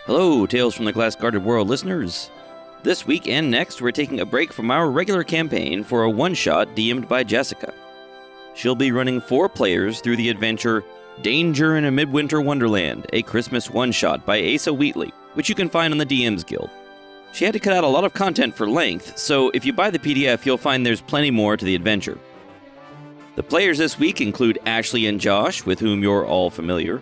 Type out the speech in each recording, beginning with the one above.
Hello, Tales from the Glass-Guarded World listeners. This week and next, we're taking a break from our regular campaign for a one-shot DM'd by Jessica. She'll be running 4 players through the adventure Danger in a Midwinter Wonderland, a Christmas one-shot by Asa Wheatley, which you can find on the DM's Guild. She had to cut out a lot of content for length, so if you buy the PDF, you'll find there's plenty more to the adventure. The players this week include Ashley and Josh, with whom you're all familiar,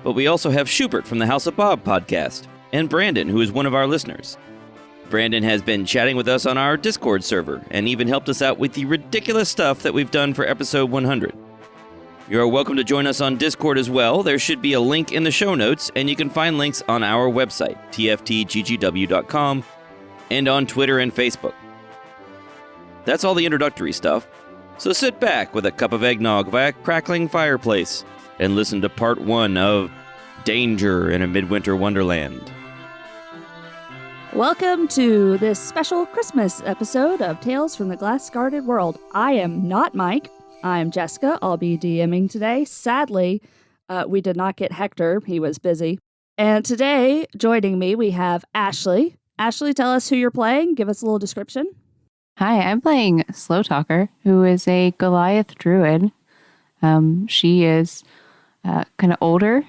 but we also have Schubert from the House of Bob podcast, and Brandon, who is one of our listeners. Brandon has been chatting with us on our Discord server, and even helped us out with the ridiculous stuff that we've done for episode 100. You're welcome to join us on Discord as well. There should be a link in the show notes, and you can find links on our website, tftggw.com, and on Twitter and Facebook. That's all the introductory stuff, so sit back with a cup of eggnog by a crackling fireplace and listen to part 1 of Danger in a Midwinter Wonderland. Welcome to this special Christmas episode of Tales from the Glass-Guarded World. I am not Mike. I am Jessica. I'll be DMing today. Sadly, we did not get Hector. He was busy. And today, joining me, we have Ashley. Ashley, tell us who you're playing. Give us a little description. Hi, I'm playing Slow Talker, who is a Goliath druid. She is kind of older.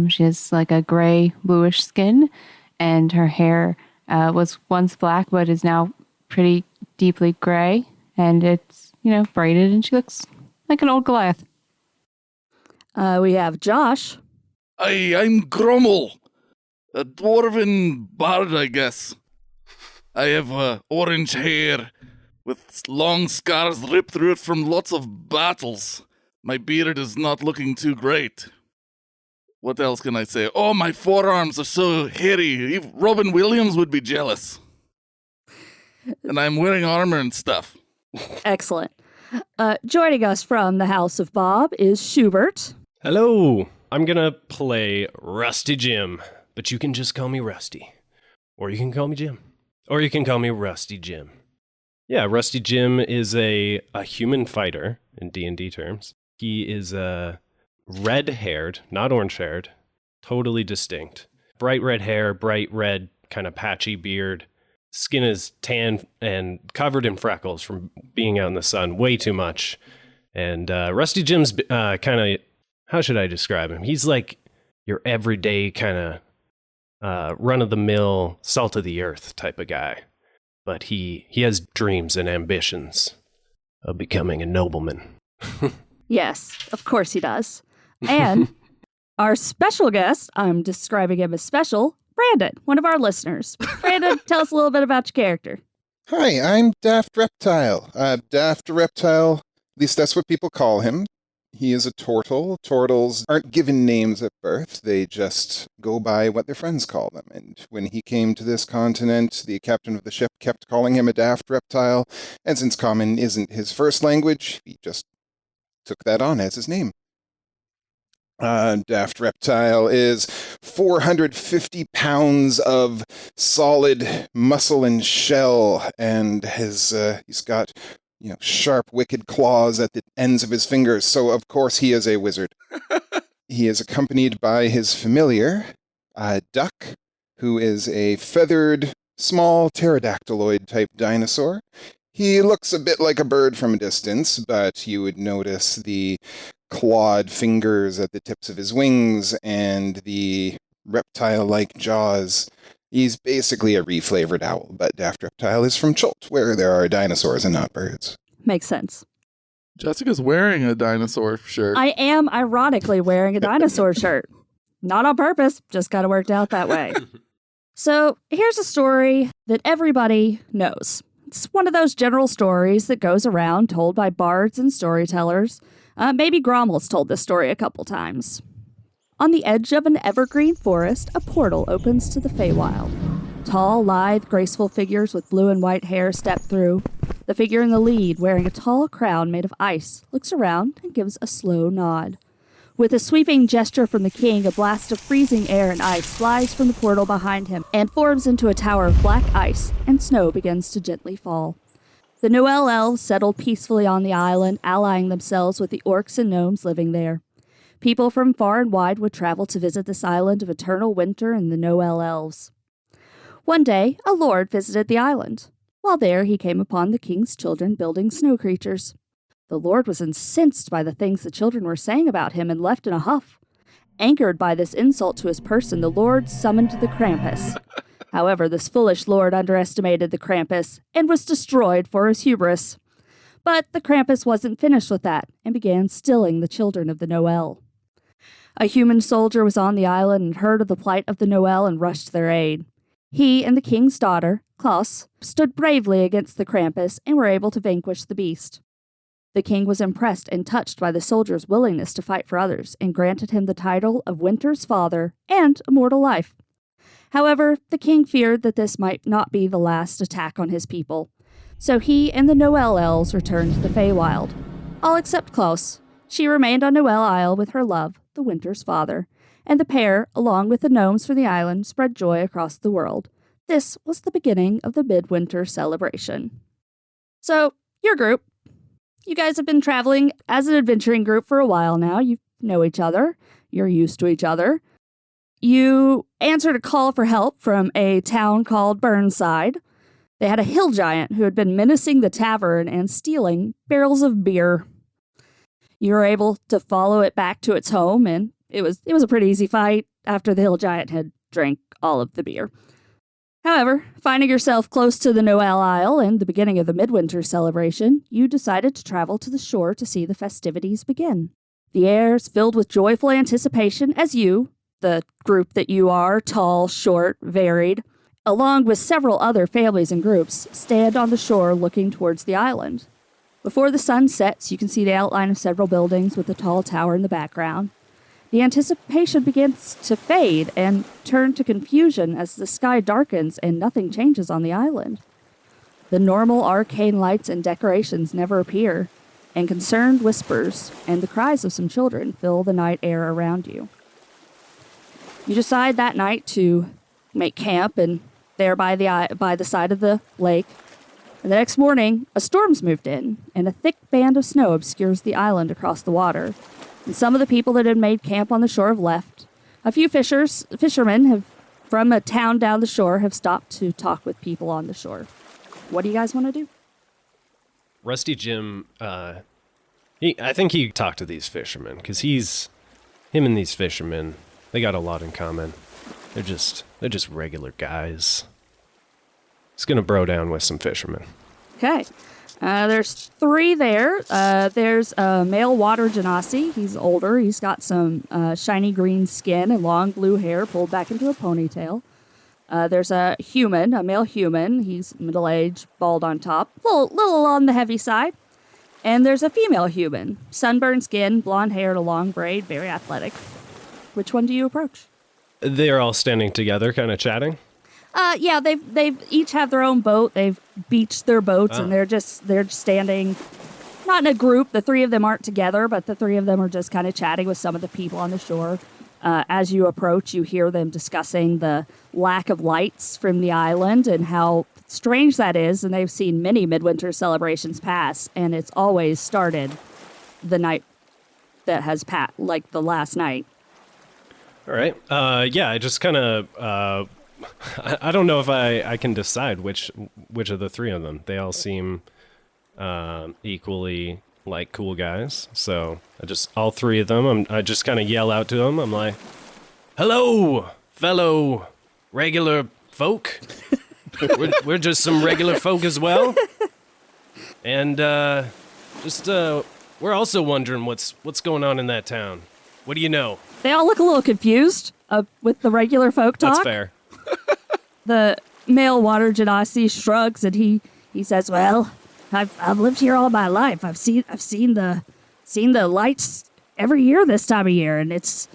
She has like a gray, bluish skin, and her hair was once black, but is now pretty deeply gray, and it's, braided, and she looks like an old Goliath. We have Josh. I'm Grummel, a dwarven bard, I guess. I have orange hair with long scars ripped through it from lots of battles. My beard is not looking too great. What else can I say? Oh, my forearms are so hairy. Robin Williams would be jealous. And I'm wearing armor and stuff. Excellent. Joining us from the House of Bob is Schubert. Hello. I'm going to play Rusty Jim, but you can just call me Rusty. Or you can call me Jim. Or you can call me Rusty Jim. Yeah, Rusty Jim is a human fighter in D&D terms. He is red-haired, not orange-haired, totally distinct. Bright red hair, bright red, kind of patchy beard. Skin is tan and covered in freckles from being out in the sun way too much. And Rusty Jim's kind of, how should I describe him? He's like your everyday kind of run-of-the-mill, salt-of-the-earth type of guy. But he has dreams and ambitions of becoming a nobleman. Yes, of course he does. And our special guest, I'm describing him as special, Brandon, one of our listeners. Brandon, tell us a little bit about your character. Hi, I'm Daft Reptile. Daft Reptile, at least that's what people call him. He is a turtle. Turtles aren't given names at birth. They just go by what their friends call them. And when he came to this continent, the captain of the ship kept calling him a daft reptile. And since Common isn't his first language, he just took that on as his name. Daft Reptile is 450 pounds of solid muscle and shell, and he's got sharp, wicked claws at the ends of his fingers, so of course he is a wizard. He is accompanied by his familiar, Duck, who is a feathered, small pterodactyloid-type dinosaur. He looks a bit like a bird from a distance, but you would notice the clawed fingers at the tips of his wings and the reptile-like jaws. He's basically a reflavored owl, but Daft Reptile is from Chult, where there are dinosaurs and not birds. Makes sense. Jessica's wearing a dinosaur shirt. I am ironically wearing a dinosaur shirt. Not on purpose, just kind of worked out that way. So here's a story that everybody knows. It's one of those general stories that goes around told by bards and storytellers. Maybe Grommel's told this story a couple times. On the edge of an evergreen forest, a portal opens to the Feywild. Tall, lithe, graceful figures with blue and white hair step through. The figure in the lead, wearing a tall crown made of ice, looks around and gives a slow nod. With a sweeping gesture from the king, a blast of freezing air and ice flies from the portal behind him and forms into a tower of black ice, and snow begins to gently fall. The Noel elves settle peacefully on the island, allying themselves with the orcs and gnomes living there. People from far and wide would travel to visit this island of eternal winter and the Noel elves. One day, a lord visited the island. While there, he came upon the king's children building snow creatures. The lord was incensed by the things the children were saying about him and left in a huff. Angered by this insult to his person, the lord summoned the Krampus. However, this foolish lord underestimated the Krampus and was destroyed for his hubris. But the Krampus wasn't finished with that and began stilling the children of the Noel. A human soldier was on the island and heard of the plight of the Noel and rushed to their aid. He and the king's daughter, Klaus, stood bravely against the Krampus and were able to vanquish the beast. The king was impressed and touched by the soldier's willingness to fight for others and granted him the title of Winter's father and immortal life. However, the king feared that this might not be the last attack on his people, so he and the Noel elves returned to the Feywild. All except Klaus. She remained on Noel Isle with her love, the Winter's father, and the pair, along with the gnomes from the island, spread joy across the world. This was the beginning of the midwinter celebration. So, your group. You guys have been traveling as an adventuring group for a while now. You know each other. You're used to each other. You answered a call for help from a town called Burnside. They had a hill giant who had been menacing the tavern and stealing barrels of beer. You were able to follow it back to its home, and it was a pretty easy fight after the hill giant had drank all of the beer. However, finding yourself close to the Noel Isle and the beginning of the midwinter celebration, you decided to travel to the shore to see the festivities begin. The air is filled with joyful anticipation as you, the group that you are, tall, short, varied, along with several other families and groups, stand on the shore looking towards the island. Before the sun sets, you can see the outline of several buildings with a tall tower in the background. The anticipation begins to fade and turn to confusion as the sky darkens and nothing changes on the island. The normal arcane lights and decorations never appear, and concerned whispers and the cries of some children fill the night air around you. You decide that night to make camp and there by the side of the lake. And the next morning, a storm's moved in, and a thick band of snow obscures the island across the water. And some of the people that had made camp on the shore have left. A few fishermen from a town down the shore have stopped to talk with people on the shore. What do you guys want to do? Rusty Jim, I think he talked to these fishermen, because him and these fishermen, they got a lot in common. They're just regular guys. He's gonna bro down with some fishermen. Okay. There's three there. There's a male water genasi. He's older. He's got some shiny green skin and long blue hair pulled back into a ponytail. There's a male human. He's middle-aged, bald on top, little on the heavy side. And there's a female human, sunburned skin, blonde hair, and a long braid, very athletic. Which one do you approach? They're all standing together, kind of chatting. Yeah, they've each have their own boat. They've beached their boats, and they're just standing, not in a group. The three of them aren't together, but the three of them are just kind of chatting with some of the people on the shore. As you approach, you hear them discussing the lack of lights from the island and how strange that is. And they've seen many midwinter celebrations pass, and it's always started the night that has passed, like the last night. All right. Yeah, I just kind of. I don't know if I can decide which of the three of them. They all seem equally like cool guys. So all three of them, I just kind of yell out to them. I'm like, "Hello, fellow regular folk. we're just some regular folk as well, and we're also wondering what's going on in that town. What do you know?" They all look a little confused with the regular folk talk. That's fair. The male water genasi shrugs and he says, "Well, I've lived here all my life. I've seen the lights every year this time of year, and it's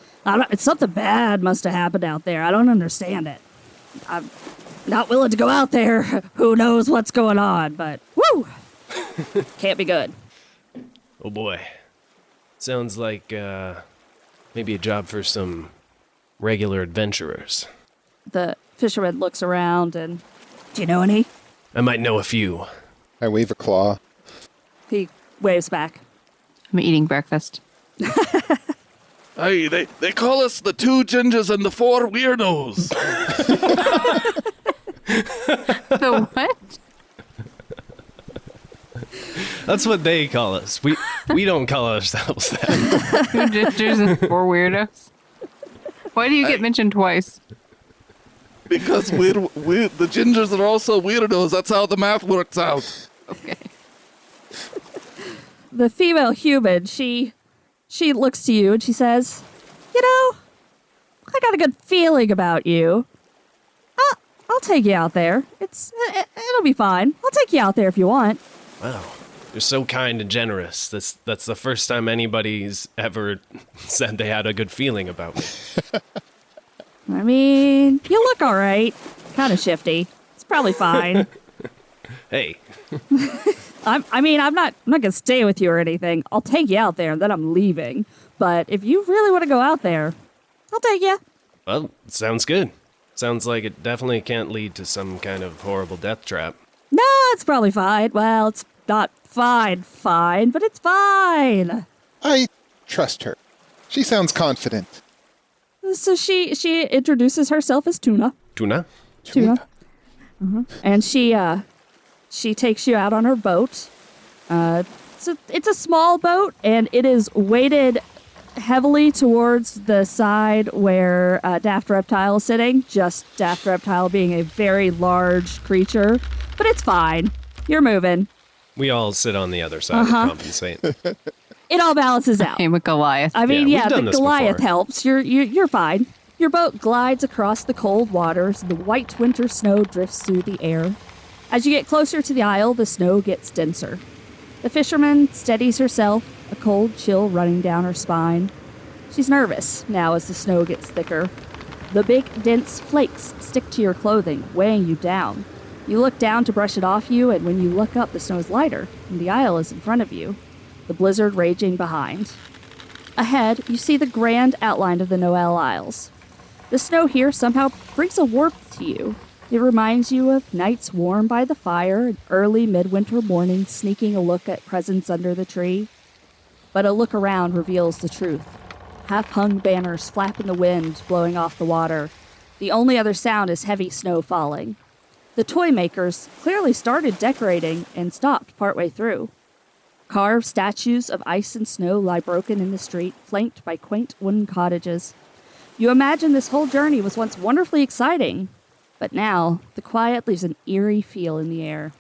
something bad must have happened out there. I don't understand it. I'm not willing to go out there. Who knows what's going on? But woo, can't be good." Oh boy, sounds like maybe a job for some regular adventurers. The fisherman looks around and, "Do you know any?" I might know a few. I wave a claw. He waves back. I'm eating breakfast. Hey, they call us the 2 gingers and the 4 weirdos. The what? That's what they call us. We don't call ourselves that. 2 gingers and 4 weirdos. Why do you get mentioned twice? Because we the gingers are also weirdos. That's how the math works out. Okay. The female human, she looks to you and she says, "You know, I got a good feeling about you. I'll take you out there. It'll be fine. I'll take you out there if you want." Wow. You're so kind and generous. That's the first time anybody's ever said they had a good feeling about me. I mean, you look all right. Kind of shifty. It's probably fine. Hey, I'm not gonna stay with you or anything. I'll take you out there and then I'm leaving. But if you really want to go out there, I'll take you. well, sounds good. Sounds like it definitely can't lead to some kind of horrible death trap. No, it's probably fine. Well, it's not fine, but it's fine. I trust her. She sounds confident. So she introduces herself as Tuna. Tuna? Tuna. And she takes you out on her boat. It's a small boat, and it is weighted heavily towards the side where Daft Reptile is sitting. Just Daft Reptile being a very large creature, but it's fine. You're moving. We all sit on the other side to compensate. It all balances out. I'm a Goliath. I mean, Yeah, yeah, we've done the this Goliath before. helps. You're fine. Your boat glides across the cold waters. The white winter snow drifts through the air. As you get closer to the isle, the snow gets denser. The fisherman steadies herself, a cold chill running down her spine. She's nervous now as the snow gets thicker. The big, dense flakes stick to your clothing, weighing you down. You look down to brush it off you, and when you look up, the snow is lighter, and the isle is in front of you, the blizzard raging behind. Ahead, you see the grand outline of the Noel Isles. The snow here somehow brings a warmth to you. It reminds you of nights warm by the fire and early midwinter mornings sneaking a look at presents under the tree. But a look around reveals the truth. Half-hung banners flap in the wind, blowing off the water. The only other sound is heavy snow falling. The toy makers clearly started decorating and stopped partway through. Carved statues of ice and snow lie broken in the street, flanked by quaint wooden cottages. You imagine this whole journey was once wonderfully exciting, but now the quiet leaves an eerie feel in the air.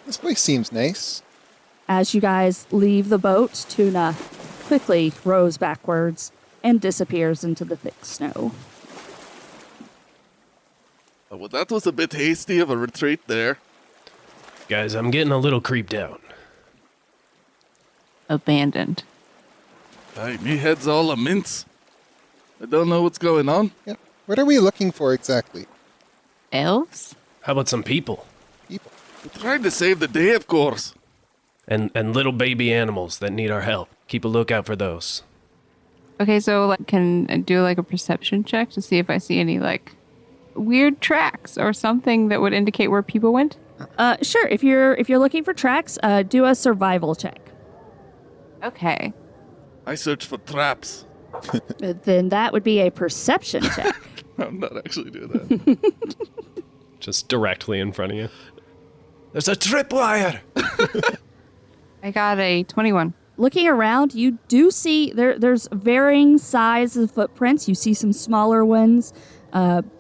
This place seems nice. As you guys leave the boat, Tuna quickly rows backwards and disappears into the thick snow. Oh, well, that was a bit hasty of a retreat there. Guys, I'm getting a little creeped out. Abandoned. Hey, me head's all a mince. I don't know what's going on. Yeah. What are we looking for exactly? Elves? How about some people? People. We're trying to save the day, of course. And little baby animals that need our help. Keep a lookout for those. Okay, so can I do a perception check to see if I see any weird tracks or something that would indicate where people went? Sure. If you're looking for tracks, do a survival check. Okay. I search for traps. Then that would be a perception check. I'm not actually doing that. Just directly in front of you. There's a tripwire! I got a 21. Looking around, you do see there's varying sizes of footprints. You see some smaller ones,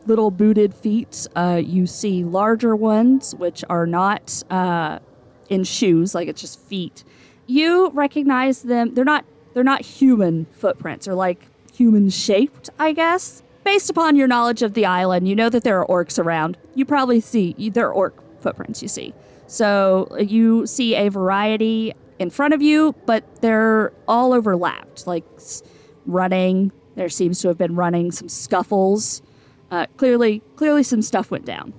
little booted feet. You see larger ones, which are not in shoes, it's just feet. You recognize them. They're not human footprints, or human shaped, I guess. Based upon your knowledge of the island, you know that there are orcs around. You probably see there are orc footprints. You see, so you see a variety in front of you, but they're all overlapped, running. There seems to have been running, some scuffles. Clearly some stuff went down.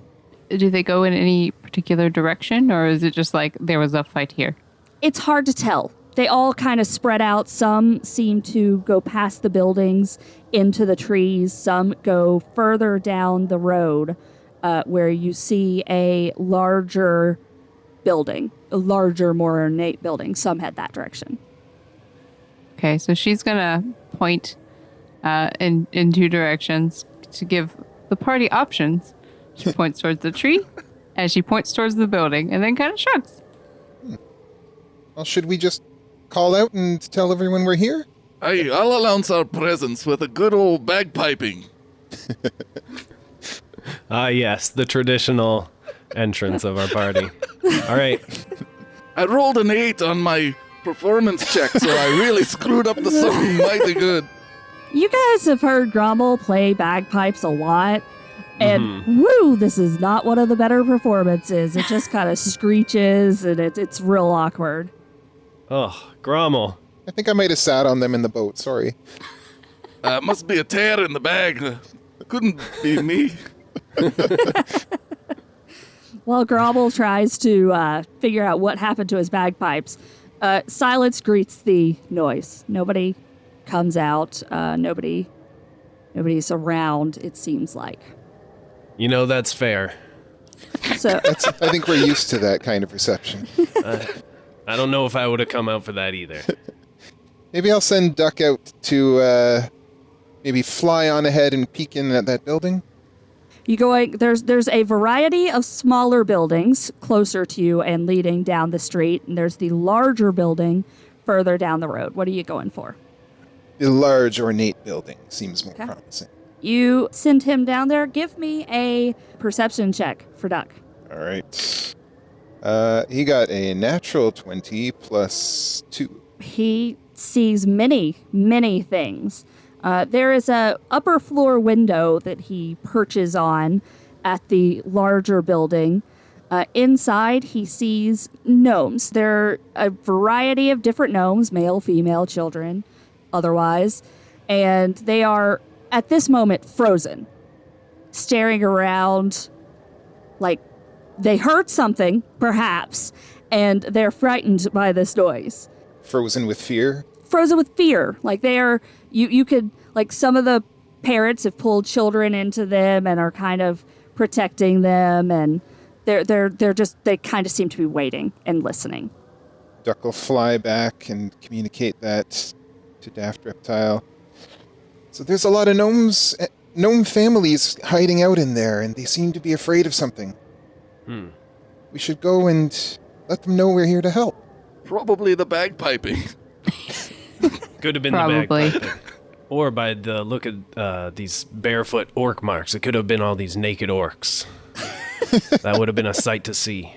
Do they go in any particular direction, or is it just there was a fight here? It's hard to tell. They all kind of spread out. Some seem to go past the buildings into the trees. Some go further down the road where you see a larger building, a larger, more ornate building. Some head that direction. Okay, so she's going to point in two directions to give the party options. She points towards the tree, and she points towards the building, and then kind of shrugs. Well, should we just call out and tell everyone we're here? Aye, I'll announce our presence with a good old bagpiping. Yes, the traditional entrance of our party. All right. I rolled an 8 on my performance check, so I really screwed up the song mighty good. You guys have heard Grommel play bagpipes a lot, and woo, this is not one of the better performances. It just kind of screeches, and it's real awkward. Oh, Grommel. I think I might have sat on them in the boat, sorry. Must be a tear in the bag. Couldn't be me. While Grommel tries to figure out what happened to his bagpipes, silence greets the noise. Nobody comes out. Nobody's around, it seems like. You know, that's fair. So I think we're used to that kind of reception. I don't know if I would have come out for that either. Maybe I'll send Duck out to maybe fly on ahead and peek in at that building. There's a variety of smaller buildings closer to you and leading down the street, and there's the larger building further down the road. What are you going for? The large, ornate building seems more promising. You send him down there. Give me a perception check for Duck. All right. He got a natural 20 plus 2. He sees many, many things. There is a upper floor window that he perches on at the larger building. Inside, he sees gnomes. There are a variety of different gnomes, male, female, children, otherwise. And they are, at this moment, frozen, staring around like they heard something, perhaps, and they're frightened by this noise. Frozen with fear? Frozen with fear. Like they are, you could, like some of the parents have pulled children into them and are kind of protecting them, and they kind of seem to be waiting and listening. Duck will fly back and communicate that to Daft Reptile. So there's a lot of gnome families hiding out in there, and they seem to be afraid of something. We should go and let them know we're here to help. Probably the bagpiping. Could have been Probably. the bagpipe. Or by the look at these barefoot orc marks, it could have been all these naked orcs. That would have been a sight to see.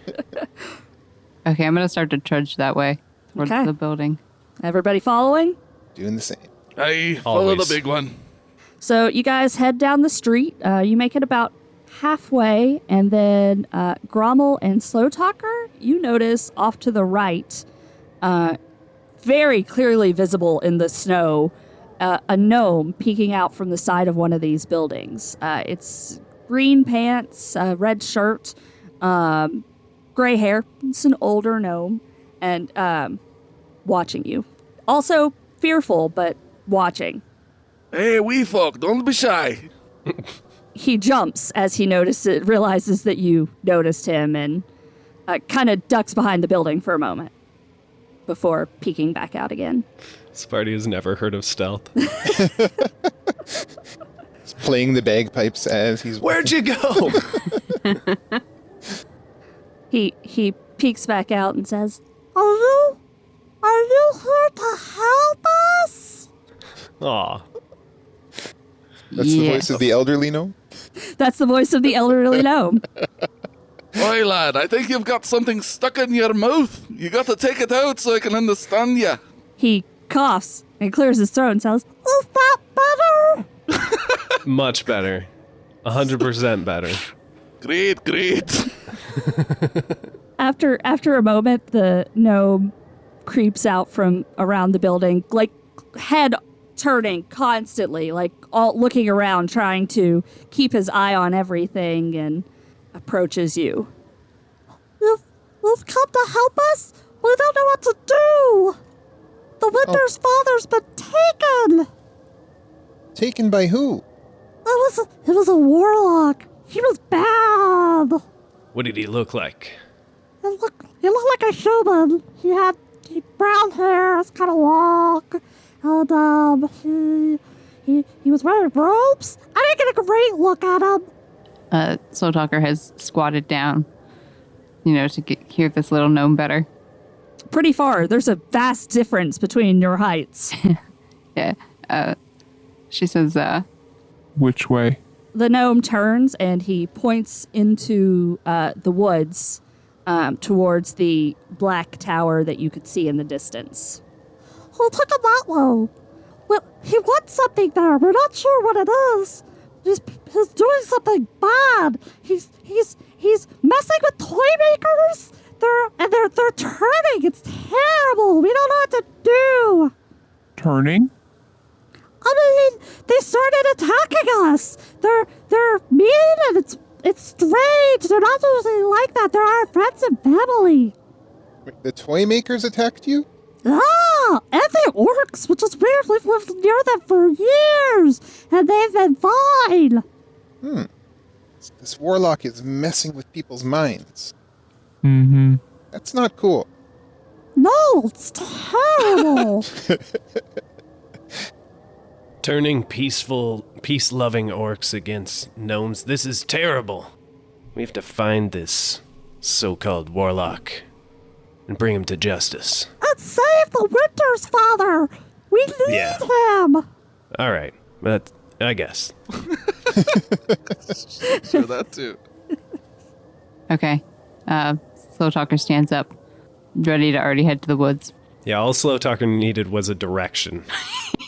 Okay, I'm going to start to trudge that way towards Okay. the building. Everybody following? Doing the same. Aye, follow Always. the big one. So you guys head down the street. You make it about halfway, and then Grommel and Slow Talker, you notice off to the right, very clearly visible in the snow, a gnome peeking out from the side of one of these buildings. It's green pants, red shirt, gray hair. It's an older gnome, and watching you. Also fearful, but watching. Hey, wee folk, don't be shy. He jumps as he realizes that you noticed him, and kind of ducks behind the building for a moment before peeking back out again. This party has never heard of stealth. He's playing the bagpipes as he's... Where'd you go? He peeks back out and says, Are you here to help us? Aw. That's the voice of the elderly gnome? That's the voice of the elderly gnome. Oi, lad, I think you've got something stuck in your mouth. You got to take it out so I can understand ya. He coughs and clears his throat and says, Is that better? Much better. 100% better. Great. After a moment, the gnome creeps out from around the building, like head turning constantly, like all looking around, trying to keep his eye on everything, and approaches you. You've come to help us? We don't know what to do. The Winter's father's been taken. Taken by who? It was a warlock. He was bad. What did he look like? He looked like a human. He had brown hair, it's kind of long, and He was wearing robes. I didn't get a great look at him. Slow Talker has squatted down, to hear this little gnome better. Pretty far. There's a vast difference between your heights. Yeah. She says, Which way? The gnome turns and he points into the woods towards the black tower that you could see in the distance. We'll take him that way. Well, he wants something there. We're not sure what it is. He's doing something bad. He's messing with toy makers. They're turning. It's terrible. We don't know what to do. Turning? I mean, they started attacking us. They're mean and it's strange. They're not usually like that. They're our friends and family. Wait, the toy makers attacked you? Ah, and the orcs, which is weird. We've lived near them for years, and they've been fine. This warlock is messing with people's minds. Mm-hmm. That's not cool. No, it's terrible. Turning peace-loving orcs against gnomes. This is terrible. We have to find this so-called warlock and bring him to justice. And save the Winter's father. We need him. All right, but I guess. Sure, that too. okay. Slow Talker stands up, ready to already head to the woods. Yeah, all Slow Talker needed was a direction.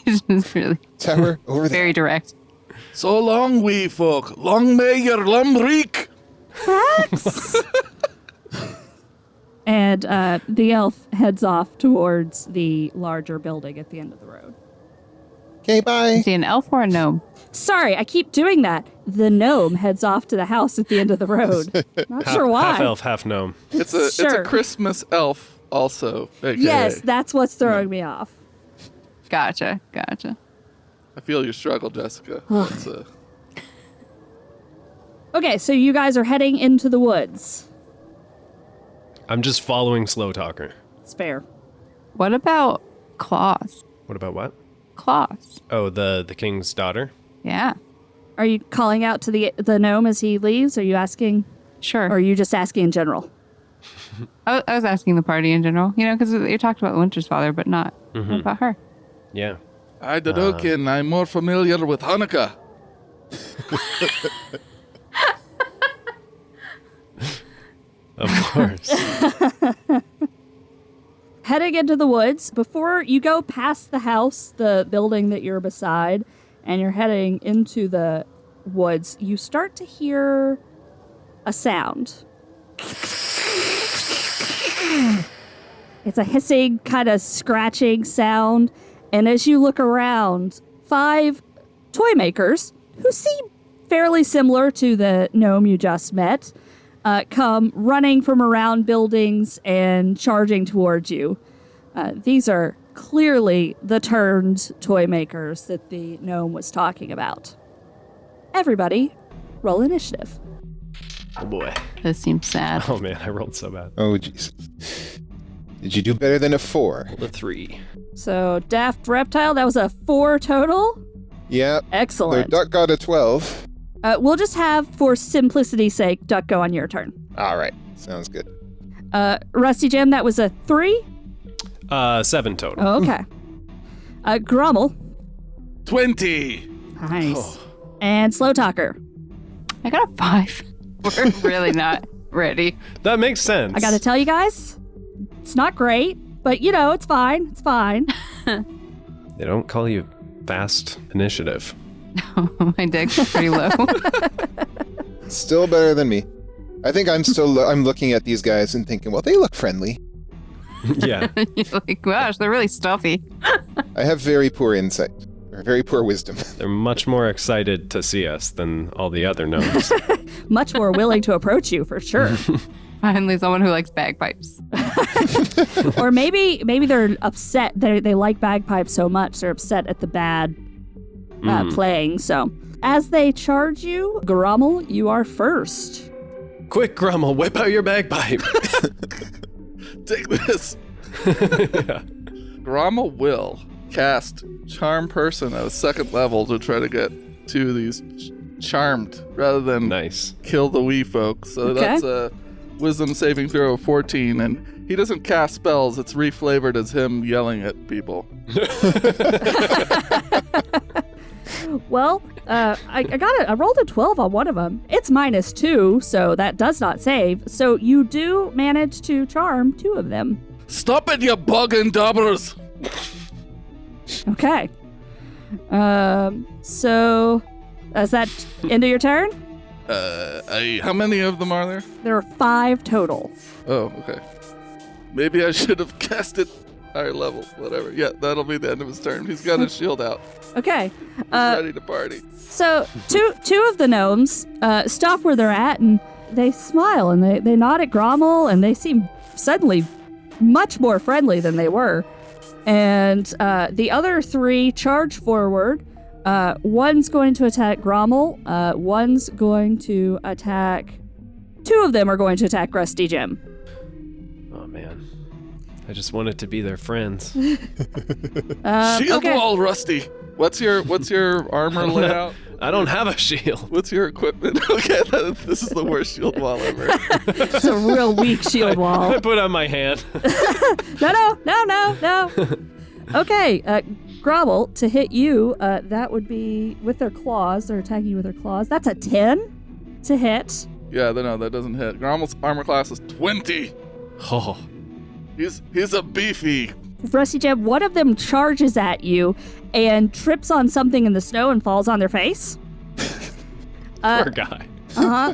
It's really Tower over there. very direct. So long, wee folk. Long may your lum reek. Thanks. And the elf heads off towards the larger building at the end of the road. Okay, bye. Is he an elf or a gnome? Sorry, I keep doing that. The gnome heads off to the house at the end of the road. Not sure why. Half elf, half gnome. It's a Sure. Christmas elf also. AKA. Yes, that's what's throwing me off. Gotcha. I feel your struggle, Jessica. It's, Okay, so you guys are heading into the woods. I'm just following Slow Talker. It's fair. What about Claws? What about what? Claws. Oh, the king's daughter? Yeah. Are you calling out to the gnome as he leaves? Are you asking, Sure. or are you just asking in general? I was asking the party in general, because you talked about Winter's father, but not about her. Yeah. I Dadokin, I'm more familiar with Hanukkah. Of course. Heading into the woods, before you go past the house, the building that you're beside, and you're heading into the woods, you start to hear a sound. It's a hissing, kind of scratching sound. And as you look around, 5 toy makers, who seem fairly similar to the gnome you just met, come running from around buildings and charging towards you. These are clearly the turned toy makers that the gnome was talking about. Everybody, roll initiative. Oh boy. This seems sad. Oh man, I rolled so bad. Oh, jeez. Did you do better than a 4? The 3. So, Daft Reptile, that was a 4 total? Yep. Excellent. So Duck got a 12. We'll just have, for simplicity's sake, Duck go on your turn. All right. Sounds good. Rusty Jim, that was a 3? 7 total. Oh, okay. Grummel. 20. Nice. And Slow Talker. I got a 5. We're really not ready. That makes sense. I gotta tell you guys, it's not great, but it's fine. It's fine. They don't call you fast initiative. My deck's pretty low. Still better than me. I think I'm looking at these guys and thinking, well, they look friendly. Yeah. You're like, gosh, they're really stuffy. I have very poor insight, or very poor wisdom. They're much more excited to see us than all the other gnomes. Much more willing to approach you, for sure. Finally, someone who likes bagpipes. Or maybe they're upset. They like bagpipes so much, they're upset at the bad playing. So, as they charge you, Grummel, you are first. Quick, Grummel, whip out your bagpipe. Take this. Yeah. Gromma will cast Charm Person at a 2nd level to try to get 2 of these charmed rather than Nice. kill the wee folks. So Okay. that's a wisdom saving throw of 14, and he doesn't cast spells. It's reflavored as him yelling at people. Well, I rolled a 12 on one of them. It's -2, so that does not save. So you do manage to charm 2 of them. Stop it, you bug and daubers! Okay. So is that end of your turn? How many of them are there? There are 5 total. Oh, okay. Maybe I should have cast it higher level. Whatever. Yeah, that'll be the end of his turn. He's got his shield out. Okay. He's ready to party. So two of the gnomes stop where they're at and they smile and they nod at Grommel and they seem suddenly much more friendly than they were. And the other 3 charge forward. One's going to attack Grommel. One's going to attack... 2 of them are going to attack Rusty Jim. Oh man, I just wanted to be their friends. Shield okay. wall, Rusty. What's your armor layout? I don't have a shield. What's your equipment? Okay, this is the worst shield wall ever. It's a real weak shield wall. I put on my hand. No. Okay, Grommel, to hit you, that would be with their claws. They're attacking you with their claws. That's a 10 to hit. Yeah, no, that doesn't hit. Grommel's armor class is 20. Oh, He's a beefy. Rusty Jim, one of them charges at you and trips on something in the snow and falls on their face. poor guy.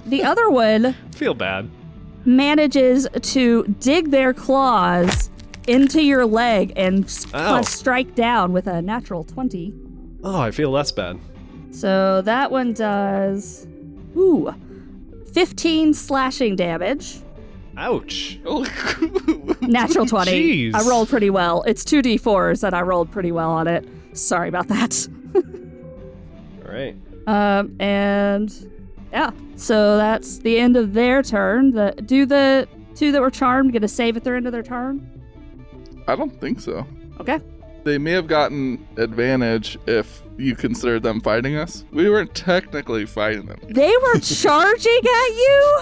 The other one Feel bad. manages to dig their claws into your leg and Ow. strike down with a natural 20. Oh, I feel less bad. So that one does 15 slashing damage. Ouch. Natural 20. Jeez. I rolled pretty well. It's 2d4s and I rolled pretty well on it. Sorry about that. All right. And yeah, so that's the end of their turn. Do the 2 that were charmed get a save at their end of their turn? I don't think so. Okay. They may have gotten advantage if you considered them fighting us. We weren't technically fighting them. They were charging at you?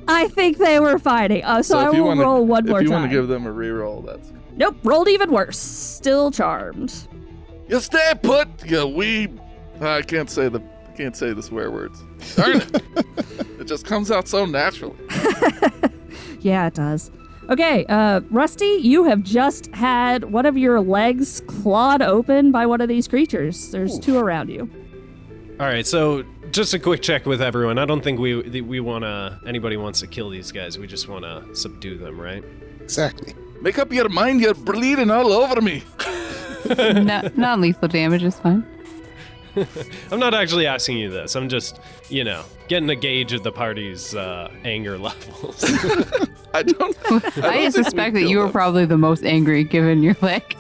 I think they were fighting. So I if you will wanna, roll one more If you time. want to give them a reroll, that's... Nope, rolled even worse. Still charmed. You stay put, you weeb. I can't say the swear words. Darn it. It just comes out so naturally. Yeah, it does. Okay, Rusty, you have just had one of your legs clawed open by one of these creatures. There's 2 around you. All right, so just a quick check with everyone. I don't think we anybody wants to kill these guys. We just want to subdue them, right? Exactly. Make up your mind, you're bleeding all over me. Non-lethal damage is fine. I'm not actually asking you this. I'm just, getting a gauge of the party's anger levels. I don't know. I suspect that you were probably the most angry given your leg.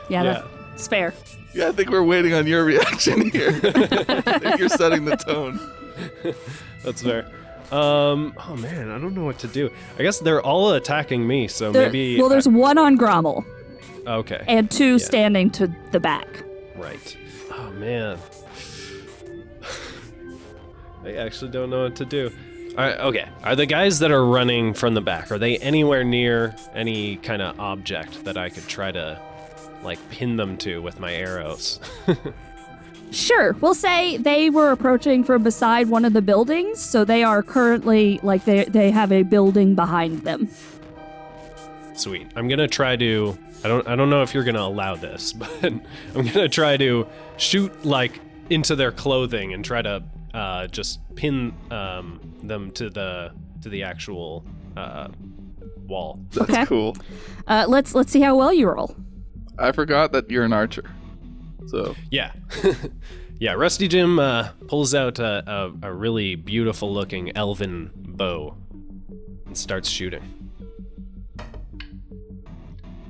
Yeah, that's fair. Yeah, I think we're waiting on your reaction here. I think you're setting the tone. That's fair. Oh man, I don't know what to do. I guess they're all attacking me, so maybe. Well, there's 1 on Grommel Okay. and 2 standing to the back. Right. Oh man. I actually don't know what to do. All right, okay. Are the guys that are running from the back, are they anywhere near any kind of object that I could try to, pin them to with my arrows? Sure, we'll say they were approaching from beside one of the buildings, so they are currently, they have a building behind them. Sweet. I'm gonna try to. I don't know if you're gonna allow this, but I'm gonna try to shoot into their clothing and try to just pin them to the actual wall. That's Okay. cool. Let's see how well you roll. I forgot that you're an archer. So Yeah. Yeah, Rusty Jim pulls out a really beautiful looking elven bow and starts shooting.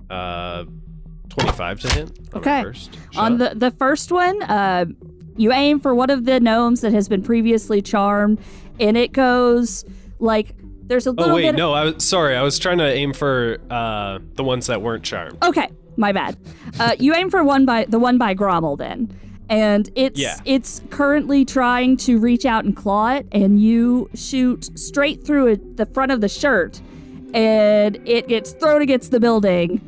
25 to hit. On Okay. the first On shot. the first one, you aim for one of the gnomes that has been previously charmed, and it goes there's a little Oh wait, bit. no, I was trying to aim for the ones that weren't charmed. Okay. my bad. You aim for the one by Grommel then. And it's currently trying to reach out and claw it, and you shoot straight through the front of the shirt, and it gets thrown against the building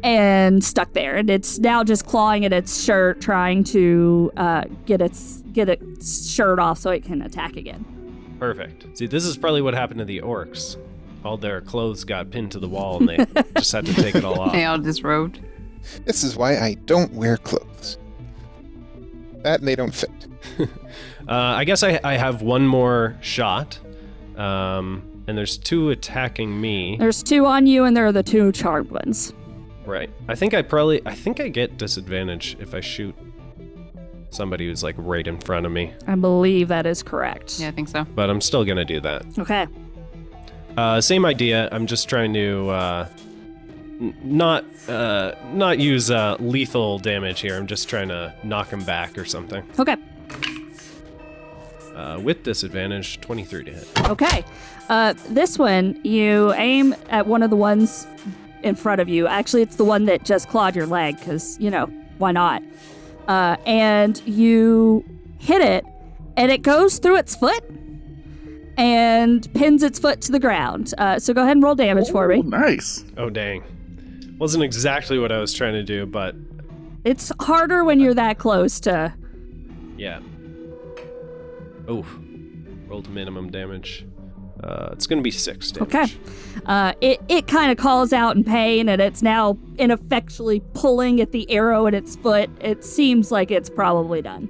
and stuck there. And it's now just clawing at its shirt, trying to get its shirt off so it can attack again. Perfect. See, this is probably what happened to the orcs. All their clothes got pinned to the wall, and they just had to take it all off. They all disrobed. This is why I don't wear clothes. That and they don't fit. I guess I have one more shot, and there's 2 attacking me. There's 2 on you, and there are the 2 charmed ones. Right. I think I get disadvantage if I shoot somebody who's like right in front of me. I believe that is correct. Yeah, I think so. But I'm still gonna do that. Okay. Same idea. I'm just trying to not use lethal damage here. I'm just trying to knock him back or something. Okay. With disadvantage, 23 to hit. Okay. This one, you aim at one of the ones in front of you. Actually, it's the one that just clawed your leg, because, why not? And you hit it, and it goes through its foot and pins its foot to the ground. So go ahead and roll damage for me. Nice. Oh, dang. Wasn't exactly what I was trying to do, but... It's harder when you're that close to... Yeah. Oof. Rolled minimum damage. It's going to be 6 damage. Okay. It kind of calls out in pain, and it's now ineffectually pulling at the arrow at its foot. It seems like it's probably done.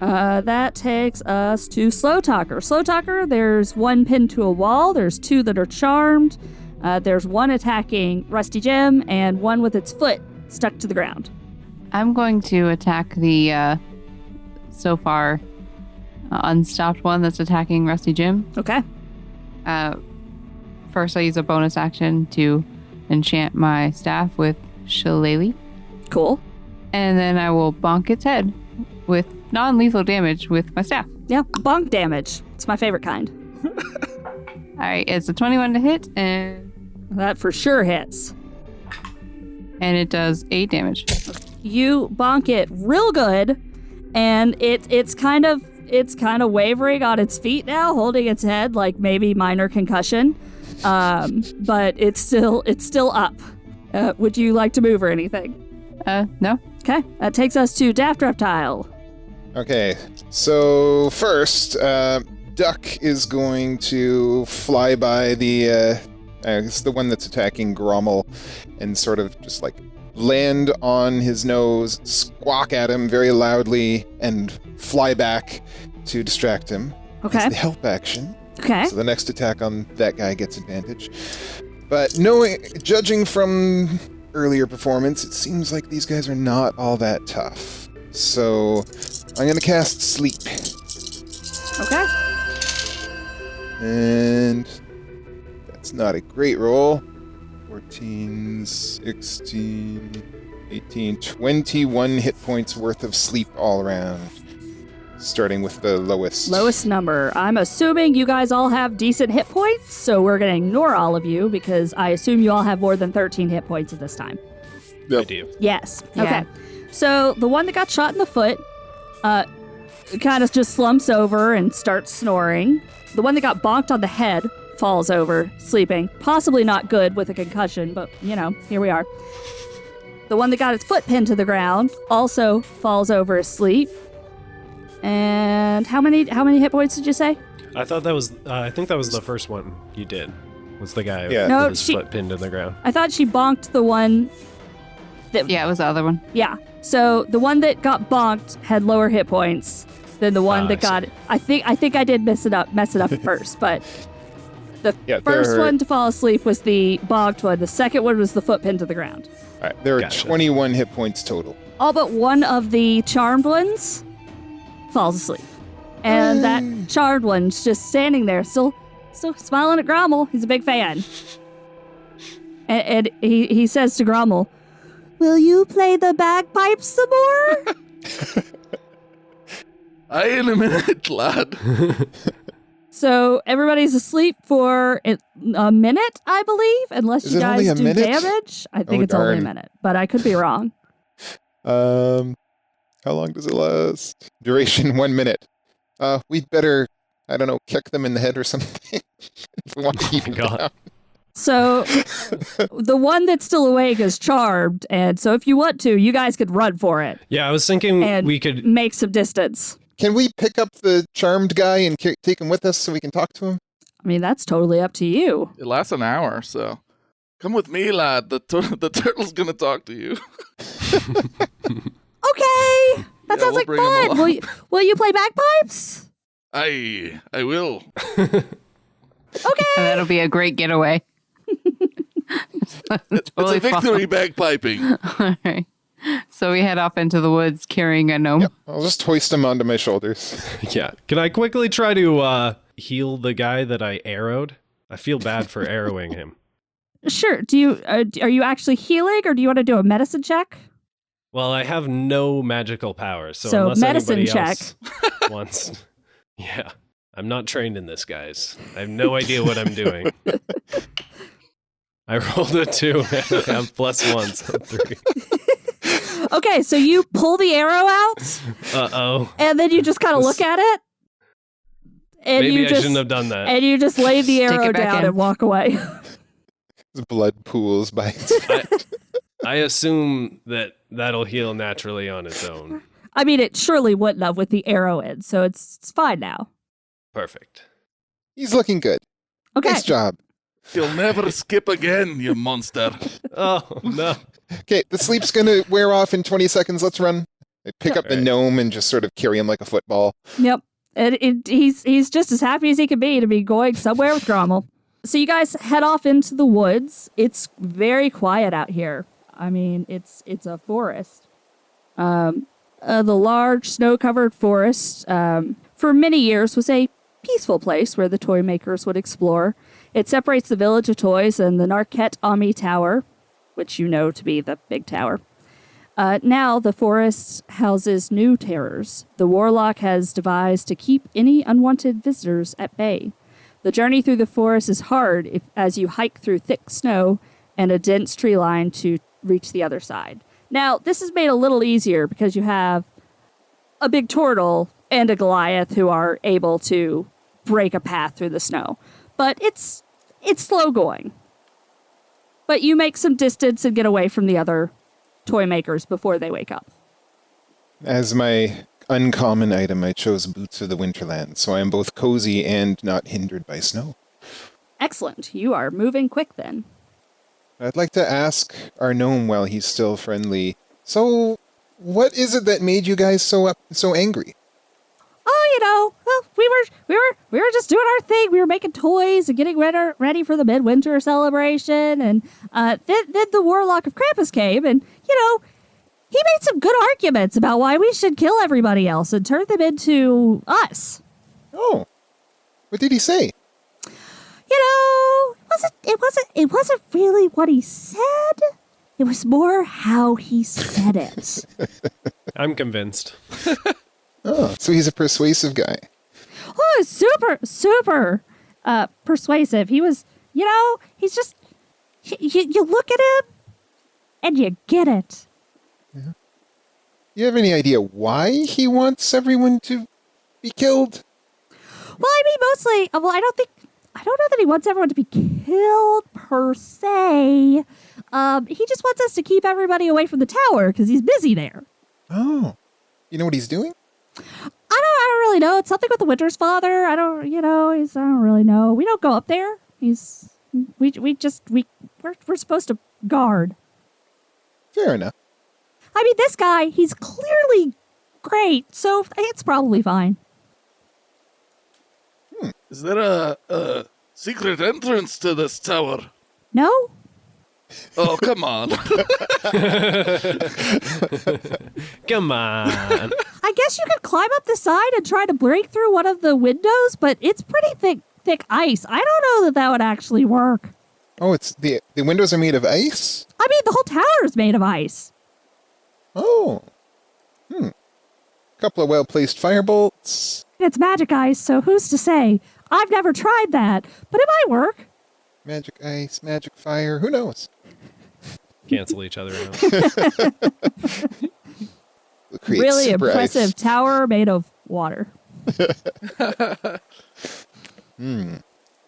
That takes us to Slow Talker. Slow Talker, there's 1 pinned to a wall. There's 2 that are charmed. There's 1 attacking Rusty Jim, and 1 with its foot stuck to the ground. I'm going to attack the so far unstopped one that's attacking Rusty Jim. Okay. First, I use a bonus action to enchant my staff with Shillelagh. Cool. And then I will bonk its head with non-lethal damage with my staff. Yeah, bonk damage. It's my favorite kind. All right, it's a 21 to hit, and That for sure hits. it does 8 damage. You bonk it real good, and it's kind of wavering on its feet now, holding its head like maybe minor concussion. But it's still up. Would you like to move or anything? No. Okay, that takes us to Daft Reptile. Okay, so first, Duck is going to fly by it's the one that's attacking Grommel, and sort of just like land on his nose, squawk at him very loudly, and fly back to distract him. Okay. That's the help action. Okay. So the next attack on that guy gets advantage. But judging from earlier performance, it seems like these guys are not all that tough. So I'm going to cast Sleep. Okay. And that's not a great roll. 14, 16, 18, 21 hit points worth of sleep all around. Starting with the lowest. Lowest number. I'm assuming you guys all have decent hit points, so we're going to ignore all of you because I assume you all have more than 13 hit points at this time. Yep. I do. Yes. Yeah. Okay. So the one that got shot in the foot kind of just slumps over and starts snoring. The one that got bonked on the head falls over, sleeping. Possibly not good with a concussion, but, here we are. The one that got its foot pinned to the ground also falls over asleep. And how many hit points did you say? I thought that was. I think that was the first one you did. Was the guy Yeah. with his foot pinned to the ground? I thought she bonked the one that. Yeah, it was the other one. Yeah. So the one that got bonked had lower hit points than the one that got. I think I did mess it up at first, but the first one to fall asleep was the bonked one. The second one was the foot pinned to the ground. All right, there are Gotcha. 21 hit points total. All but one of the charmed ones falls asleep. And that charmed one's just standing there, still smiling at Grommel. He's a big fan. And he says to Grommel, Will you play the bagpipes some more? Aye, in a minute, lad. So everybody's asleep for a minute, I believe, unless Is you it only guys a do minute? damage. I think Oh, it's only a darn. minute, but I could be wrong. How long does it last? Duration 1 minute. We'd better, I don't know, kick them in the head or something. If we want to keep my them God. down. So the one that's still awake is charmed, and so if you want to, you guys could run for it Yeah, I was thinking and we could. make some distance. Can we pick up the charmed guy and take him with us so we can talk to him? I mean, that's totally up to you. It lasts an hour, so come with me, lad. The turtle's gonna talk to you. Okay, that Yeah, sounds like we'll bring him fun. along. Will you play bagpipes? I will. Okay. And that'll be a great getaway. It's a victory bagpiping. All right. So we head off into the woods carrying a gnome. Yep, I'll just hoist him onto my shoulders. Yeah. Can I quickly try to heal the guy that I arrowed? I feel bad for arrowing him. Sure. Do you are you actually healing, or do you want to do a medicine check? Well, I have no magical powers, so, So, unless medicine anybody check. else wants. Yeah. I'm not trained in this, guys. I have no idea what I'm doing. I rolled a 2 and I have +1, so 3. Okay, so you pull the arrow out, Uh-oh. and then you just kind of look at it, and Maybe you I just shouldn't have done that. and you just lay the Stick arrow it back down in. and walk away. His blood pools by its I assume that that'll heal naturally on its own. I mean, it surely wouldn't have with the arrow in, so it's fine now. Perfect. He's looking good. Okay. Nice job. You'll never skip again, you monster. Oh, no. Okay, the sleep's gonna wear off in 20 seconds. Let's run. I pick up the Alright. gnome and just sort of carry him like a football. Yep. And he's just as happy as he can be to be going somewhere with Grommel. So you guys head off into the woods. It's very quiet out here. I mean, it's a forest. The large snow-covered forest for many years was a peaceful place where the toy makers would explore. It separates the Village of Toys and the Narquette Ami Tower, which you know to be the big tower. Now, the forest houses new terrors. The warlock has devised to keep any unwanted visitors at bay. The journey through the forest is hard as you hike through thick snow and a dense tree line to reach the other side. Now, this is made a little easier because you have a big turtle and a Goliath who are able to break a path through the snow. But it's slow going. But you make some distance and get away from the other toy makers before they wake up. As my uncommon item, I chose Boots of the Winterland, so I am both cozy and not hindered by snow. Excellent. You are moving quick then. I'd like to ask our gnome while he's still friendly. So, what is it that made you guys so angry? Oh, well, we were just doing our thing. We were making toys and getting ready for the Midwinter celebration, and then the Warlock of Krampus came, and he made some good arguments about why we should kill everybody else and turn them into us. Oh, what did he say? It wasn't really what he said. It was more how he said it. I'm convinced. Oh, so he's a persuasive guy. Oh, super persuasive. He was, he's just, you look at him and you get it. You have any idea why he wants everyone to be killed? Well, I mean, mostly, I don't know that he wants everyone to be killed per se. He just wants us to keep everybody away from the tower because he's busy there. Oh, you know what he's doing? I don't really know. It's something with the Winter's father. I don't really know. We don't go up there. We're supposed to guard. Fair enough. I mean, this guy, he's clearly great, so it's probably fine. Is there a secret entrance to this tower? No? Oh, come on. Come on. I guess you could climb up the side and try to break through one of the windows, but it's pretty thick ice. I don't know that would actually work. Oh, it's the windows are made of ice? I mean, the whole tower is made of ice. Oh. Couple of well-placed firebolts. It's magic ice, so who's to say? I've never tried that, but it might work. Magic ice, magic fire, who knows? Cancel each other out. We'll create Really super impressive ice. tower made of water.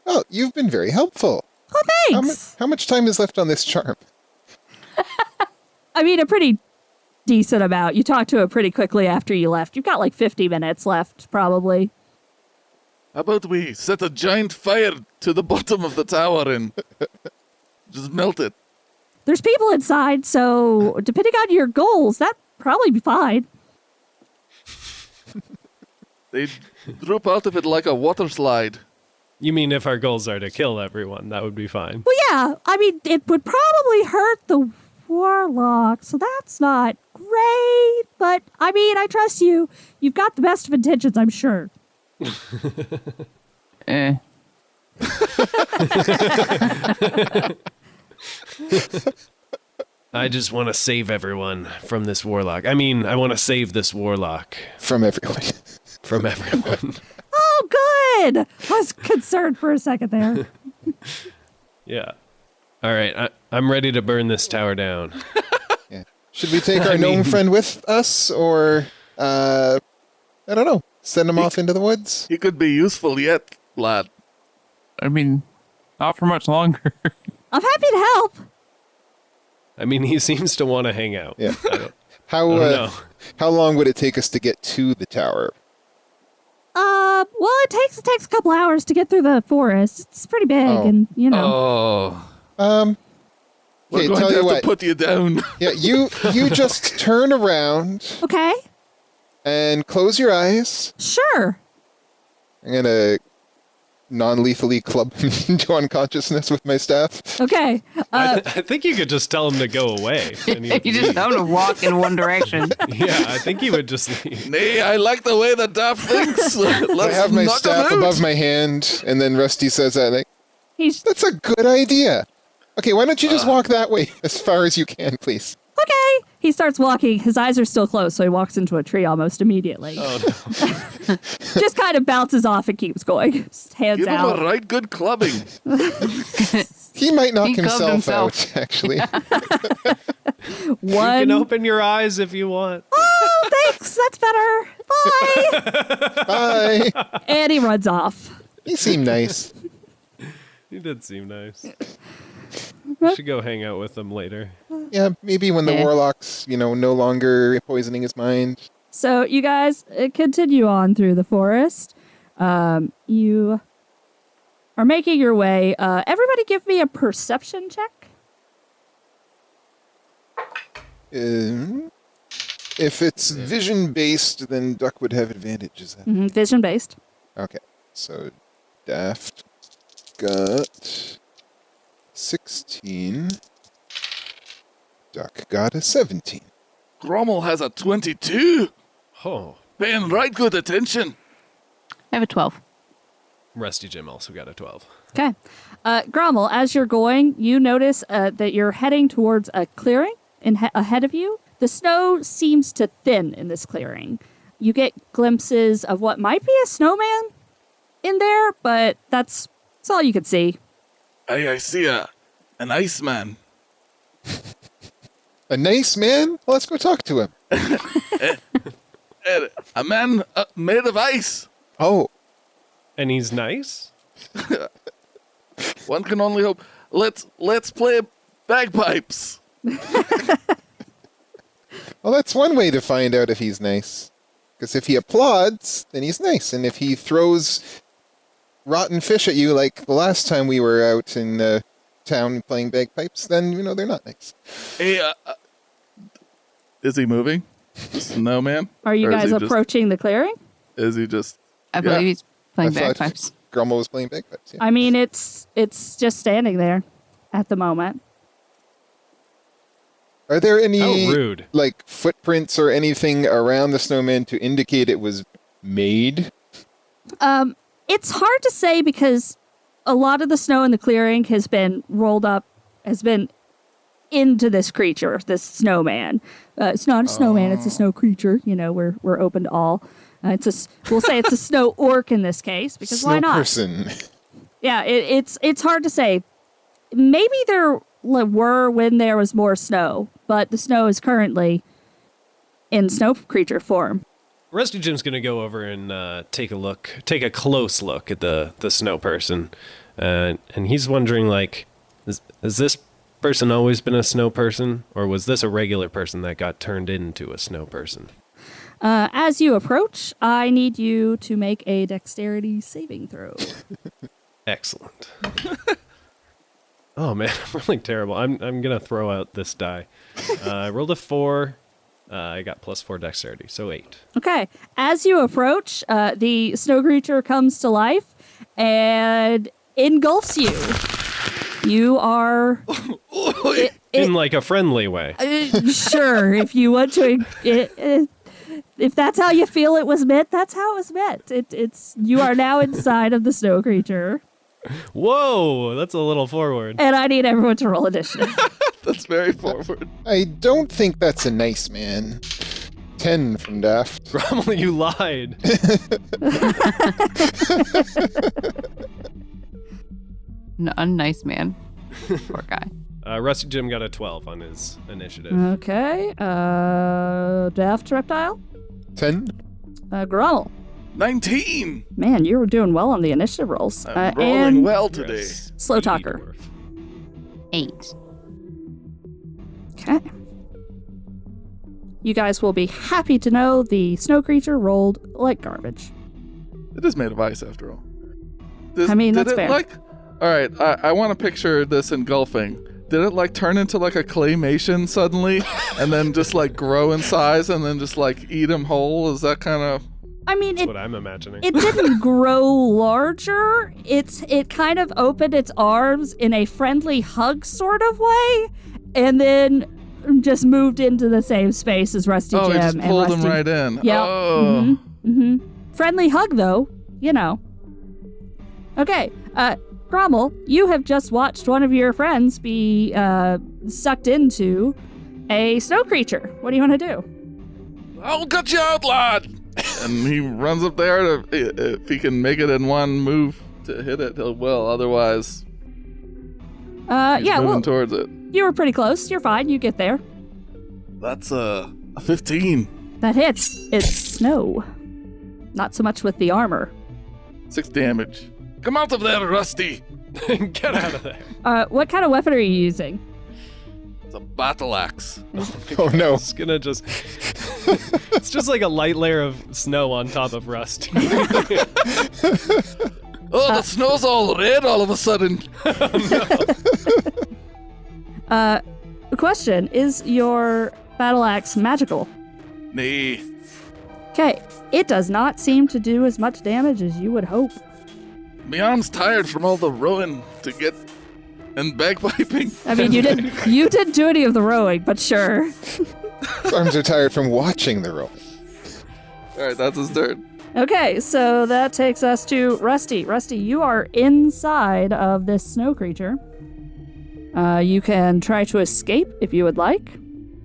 Oh, you've been very helpful. Oh, thanks. How much time is left on this charm? I mean, a pretty decent amount. You talked to it pretty quickly after you left. You've got like 50 minutes left, probably. How about we set a giant fire to the bottom of the tower and just melt it? There's people inside, so depending on your goals, that'd probably be fine. They droop out of it like a water slide. You mean if our goals are to kill everyone, that would be fine. Well, yeah, I mean, it would probably hurt the warlock, so that's not great. But, I mean, I trust you. You've got the best of intentions, I'm sure. Eh. I just want to save everyone from this warlock. I mean, I want to save this warlock From everyone. from everyone. Oh, good. I was concerned for a second there. Yeah. All right, I'm ready to burn this tower down. Yeah. Should we take our gnome friend with us, or, I don't know, send him off into the woods? He could be useful yet, lad. I mean, not for much longer. I'm happy to help. I mean, he seems to want to hang out. Yeah. I How don't know. how long would it take us to get to the tower? Well, it takes a couple hours to get through the forest. It's pretty big, Oh. and you know. Oh, we're Okay, going tell to you have what. to put you down. Yeah, you just turn around Okay, and close your eyes. sure. I'm gonna non-lethally club him into unconsciousness with my staff. Okay. I think you could just tell him to go away. And he would You just leave. tell him to walk in one direction. Yeah, I think he would just leave. Nay, I like the way the daft thinks. Let's I have my knock him staff out. above my hand, and then Rusty says that, like, He's that's a good idea. Okay, why don't you just walk that way as far as you can, please? okay. He starts walking. His eyes are still closed, so he walks into a tree almost immediately. Oh, no. Just kind of bounces off and keeps going. Just hands Give him out. a right good clubbing. He might knock He clubbed himself himself. out, actually. You One. can open your eyes if you want. Oh, thanks. That's better. Bye. Bye. And he runs off. He seemed nice. He did seem nice. We should go hang out with them later. Yeah, maybe when the Yeah. warlock's, no longer poisoning his mind. So you guys continue on through the forest. You are making your way. Everybody give me a perception check. If it's vision-based, then Duck would have advantage, is that? Vision based. Okay, so Daft got 16. Duck got a 17. Grommel has a 22. Oh, Paying right good attention. I have a 12. Rusty Jim also got a 12. Okay. Grommel, as you're going, you notice that you're heading towards a clearing ahead of you. The snow seems to thin in this clearing. You get glimpses of what might be a snowman in there, but that's all you can see. I see an Iceman. A nice man? Well, let's go talk to him. A man made of ice. Oh, And he's nice? One can only hope. Let's play bagpipes. well, that's one way to find out if he's nice. Because if he applauds, then he's nice. And if he throws rotten fish at you like the last time we were out in town playing bagpipes, then, they're not nice. Hey, is he moving? The snowman? Are you Or is guys he just- approaching the clearing? Is he just... I believe he's playing I thought bagpipes. Grumble was playing bagpipes. Yeah. I mean, it's just standing there at the moment. Are there any How rude. like footprints or anything around the snowman to indicate it was made? It's hard to say because a lot of the snow in the clearing has been rolled up, has been into this creature, this snowman. It's not a snowman; it's a snow creature. We're open to all. We'll say it's a snow orc in this case, because why not? Person. Yeah, it's hard to say. Maybe there were when there was more snow, but the snow is currently in snow creature form. Rusty Jim's gonna go over and take a close look at the snow person, and he's wondering, like, has this person always been a snow person, or was this a regular person that got turned into a snow person? As you approach, I need you to make a dexterity saving throw. Excellent. Oh man, I'm really terrible. I'm gonna throw out this die. I rolled a 4. I got +4 dexterity, so 8. Okay. As you approach, the snow creature comes to life and engulfs you. You are In like a friendly way. sure, if you want to. If that's how you feel it was meant, that's how it was meant. It's you are now inside of the snow creature. Whoa, that's a little forward. And I need everyone to roll initiative. That's very forward. I don't think that's a nice man. 10 from Daft. Rommel, you lied. An unnice man. Poor guy. Rusty Jim got a 12 on his initiative. Okay. Daft Reptile. 10. Grummel. 19! Man, you were doing well on the initiative rolls. I'm rolling and well today. Slow Talker. 8. Okay. You guys will be happy to know the snow creature rolled like garbage. It is made of ice, after all. I mean, that's fair. Alright, I want to picture this engulfing. Did it, like, turn into, like, a claymation suddenly? And then just, like, grow in size and then just, like, eat him whole? Is that kind of... I mean, That's what I'm imagining. it didn't grow larger. It kind of opened its arms in a friendly hug sort of way, and then just moved into the same space as Rusty Jim. Oh, he just and pulled him Rusty... right in. Yeah. Oh. Friendly hug, though, you know. Okay, Grommel, you have just watched one of your friends be sucked into a snow creature. What do you want to do? I'll cut you out, lad! And he runs up there. If he can make it in one move to hit it, he'll will. Otherwise, he's moving towards it. You were pretty close. You're fine. You get there. That's a 15. That hits. It's snow. Not so much with the armor. 6 damage. Come out of there, Rusty! Get out of there. What kind of weapon are you using? It's a battle axe. Oh no. It's gonna just... it's just like a light layer of snow on top of Rust. Oh, the snow's all red all of a sudden. Question, is your battle axe magical? Nay. Okay, it does not seem to do as much damage as you would hope. My arm's tired from all the rowing to get and bagpiping. I mean, you didn't do any of the rowing, but sure. His arms are tired from watching the roll. Alright, that's his turn. Okay, so that takes us to Rusty. Rusty, you are inside of this snow creature. You can try to escape if you would like.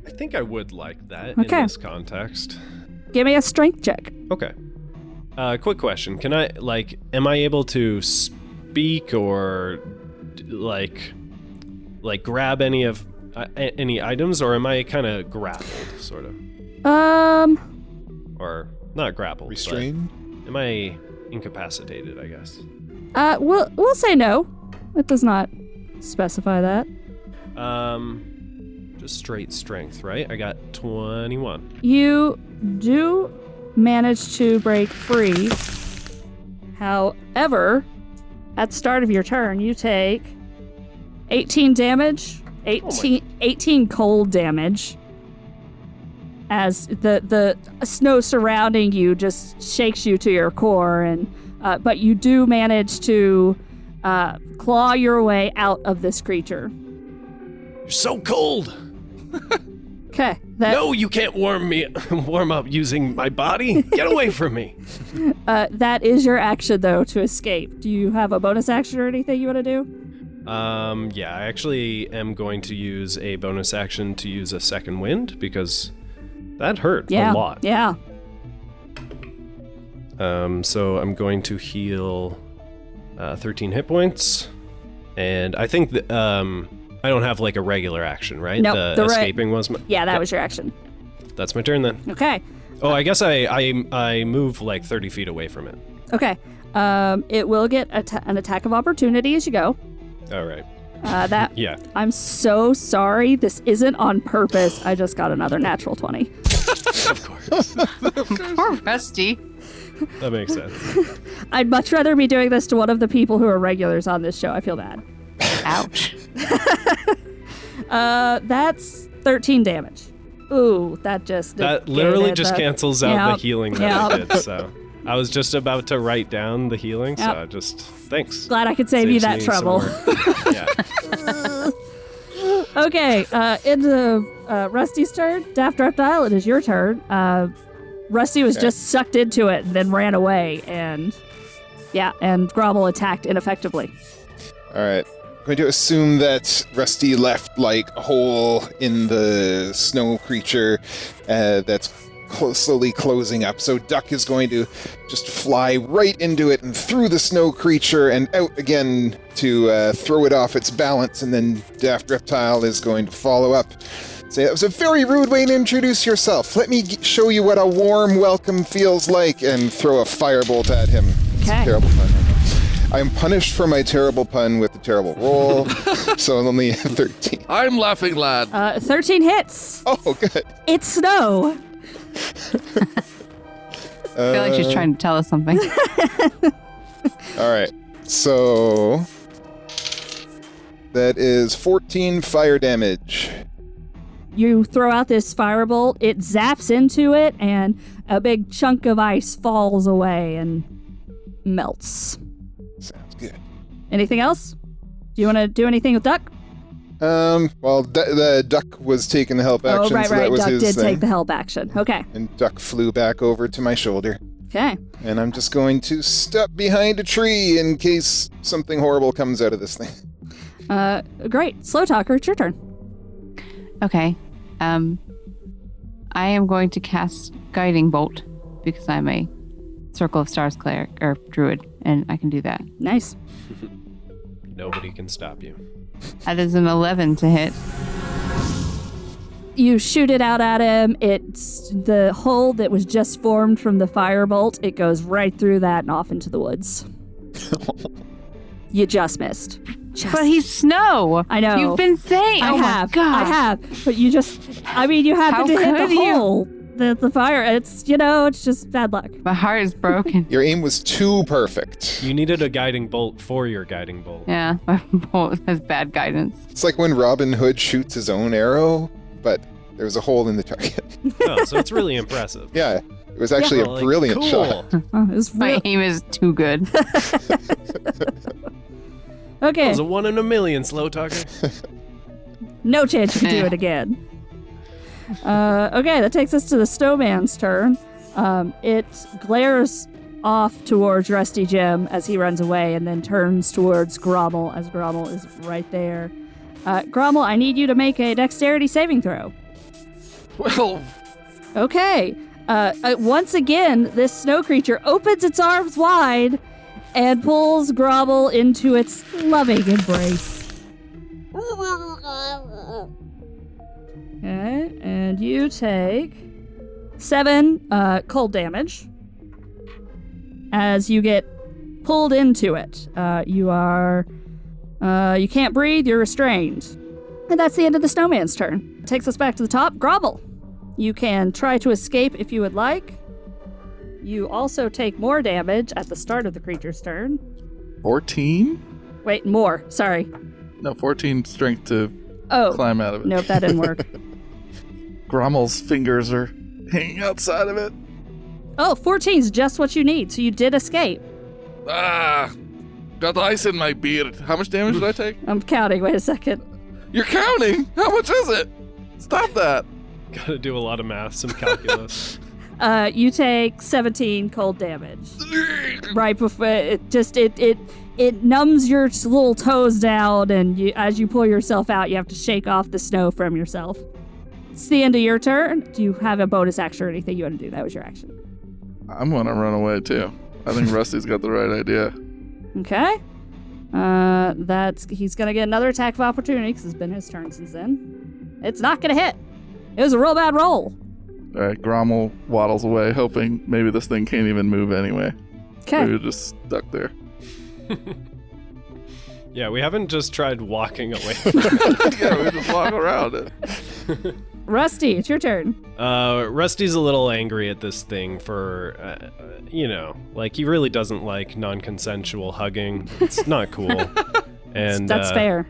I think I would like that Okay. in this context. Give me a strength check. Okay. Quick question. Can I, am I able to speak or, grab any items, or am I kind of grappled, sort of? Or, not grappled. Restrained? But am I incapacitated, I guess? We'll say no. It does not specify that. Just straight strength, right? I got 21. You do manage to break free. However, at the start of your turn, you take 18 damage, 18 cold damage, as the snow surrounding you just shakes you to your core, and but you do manage to claw your way out of this creature. You're so cold! Okay. No, you can't warm up using my body. Get away from me. That is your action, though, to escape. Do you have a bonus action or anything you want to do? Yeah, I actually am going to use a bonus action to use a second wind, because that hurt a lot. Yeah. So I'm going to heal 13 hit points. And I think that, I don't have like a regular action, right? Nope, the escaping was my... Yeah, that was your action. That's my turn then. Okay. Oh, I guess I move like 30 feet away from it. Okay. It will get an attack of opportunity as you go. All right. Yeah. I'm so sorry. This isn't on purpose. I just got another natural 20. Of course. Poor Rusty. That makes sense. I'd much rather be doing this to one of the people who are regulars on this show. I feel bad. Ouch. That's 13 damage. Ooh, that literally just cancels out the healing that I Yep. did. So I was just about to write down the healing, so I just thanks. Glad I could save you that Saves me some trouble. work. Yeah. Okay, into Rusty's turn. Daft Reptile, it is your turn. Rusty was just sucked into it and then ran away, and Grommel attacked ineffectively. All right. I'm going to assume that Rusty left like a hole in the snow creature that's slowly closing up. So Duck is going to just fly right into it and through the snow creature and out again to throw it off its balance. And then Daft Reptile is going to follow up. Say, that was a very rude way to introduce yourself. Let me show you what a warm welcome feels like, and throw a firebolt at him. It's a terrible pun. I'm punished for my terrible pun with a terrible roll, so only 13. I'm laughing, lad. 13 hits. Oh, good. It's snow. I feel like she's trying to tell us something. All right, so that is 14 fire damage. You throw out this firebolt, it zaps into it, and a big chunk of ice falls away and melts. Sounds good. Anything else? Do you want to do anything with Duck? Well, the Duck was taking the help action, right. so that was Duck his did thing. take the help action. Okay. And Duck flew back over to my shoulder. Okay. And I'm just going to step behind a tree in case something horrible comes out of this thing. Great. Slow Talker, it's your turn. Okay. I am going to cast Guiding Bolt because I'm a Circle of Stars cleric or druid, and I can do that. Nice. Nobody can stop you. That is an 11 to hit. You shoot it out at him. It's the hole that was just formed from the firebolt. It goes right through that and off into the woods. You just missed. But he's snow. I know. You've been saying. I Oh have. my God. I have. But you happened to hit the hole. The fire. It's just bad luck. My heart is broken. Your aim was too perfect. You needed a guiding bolt for your guiding bolt. Yeah, my bolt has bad guidance. It's like when Robin Hood shoots his own arrow, but there was a hole in the target. Oh, so it's really impressive. Yeah, it was actually a brilliant shot. My aim is too good. Okay. It was a 1 in a million, Slow Talker. No chance you can do it again. Okay, that takes us to the snowman's turn. It glares off towards Rusty Jim as he runs away and then turns towards Grommel as Grommel is right there. Grommel, I need you to make a dexterity saving throw. 12. Okay. Once again, this snow creature opens its arms wide and pulls Grommel into its loving embrace. Okay, and you take 7 cold damage as you get pulled into it. You can't breathe, you're restrained. And that's the end of the snowman's turn. Takes us back to the top. Grommel, you can try to escape if you would like. You also take more damage at the start of the creature's turn. 14? Wait, more. Sorry. No, 14 strength to climb out of it. Nope, that didn't work. Grommel's fingers are hanging outside of it. Oh, 14 is just what you need, so you did escape. Ah! Got the ice in my beard. How much damage did I take? I'm counting. Wait a second. You're counting? How much is it? Stop that. Gotta do a lot of math, some calculus. You take 17 cold damage. Right before it numbs your little toes down, and as you pull yourself out, you have to shake off the snow from yourself. It's the end of your turn. Do you have a bonus action or anything you want to do? That was your action. I'm gonna run away too. I think Rusty's got the right idea. Okay. He's gonna get another attack of opportunity because it's been his turn since then. It's not gonna hit. It was a real bad roll. All right, Grommel waddles away, hoping maybe this thing can't even move anyway. Okay. Maybe it's just stuck there. Yeah, we haven't just tried walking away. Yeah, we just walk around it. Rusty, it's your turn. Rusty's a little angry at this thing for, like he really doesn't like non-consensual hugging. It's not cool. And That's fair.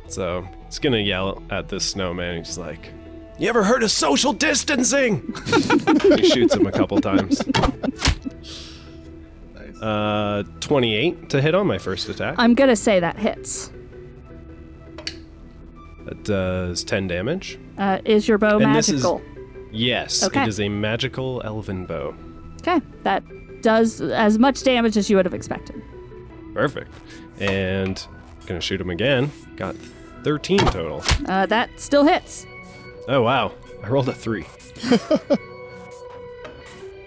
So he's gonna yell at this snowman. He's like, "You ever heard of social distancing?" He shoots him a couple times. 28 to hit on my first attack. I'm gonna say that hits. That does 10 damage. Is your bow And magical? Yes, Okay. it is a magical elven bow. Okay, that does as much damage as you would have expected. Perfect. And gonna shoot him again. Got 13 total. That still hits. Oh wow, I rolled a 3.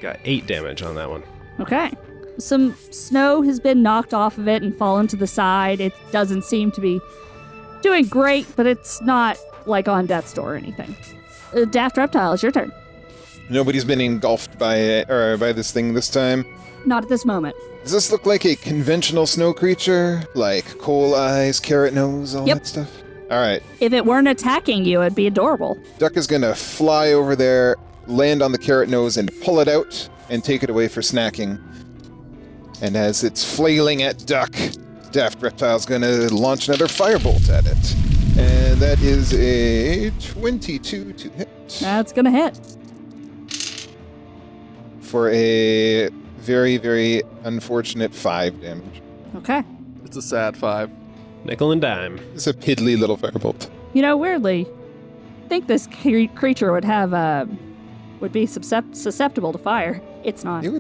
Got 8 damage on that one. Okay. Some snow has been knocked off of it and fallen to the side. It doesn't seem to be doing great, but it's not like on death's door or anything. Daft Reptile, it's your turn. Nobody's been engulfed by this thing this time. Not at this moment. Does this look like a conventional snow creature? Like coal eyes, carrot nose, all Yep. that stuff? All right. If it weren't attacking you, it'd be adorable. Duck is going to fly over there, land on the carrot nose, and pull it out and take it away for snacking. And as it's flailing at Duck, Daft Reptile's going to launch another firebolt at it. And that is a 22 to hit. That's gonna hit. For a very, very unfortunate 5 damage. Okay. It's a sad 5. Nickel and dime. It's a piddly little firebolt. You know, weirdly, I think this creature would be susceptible to fire. It's not. You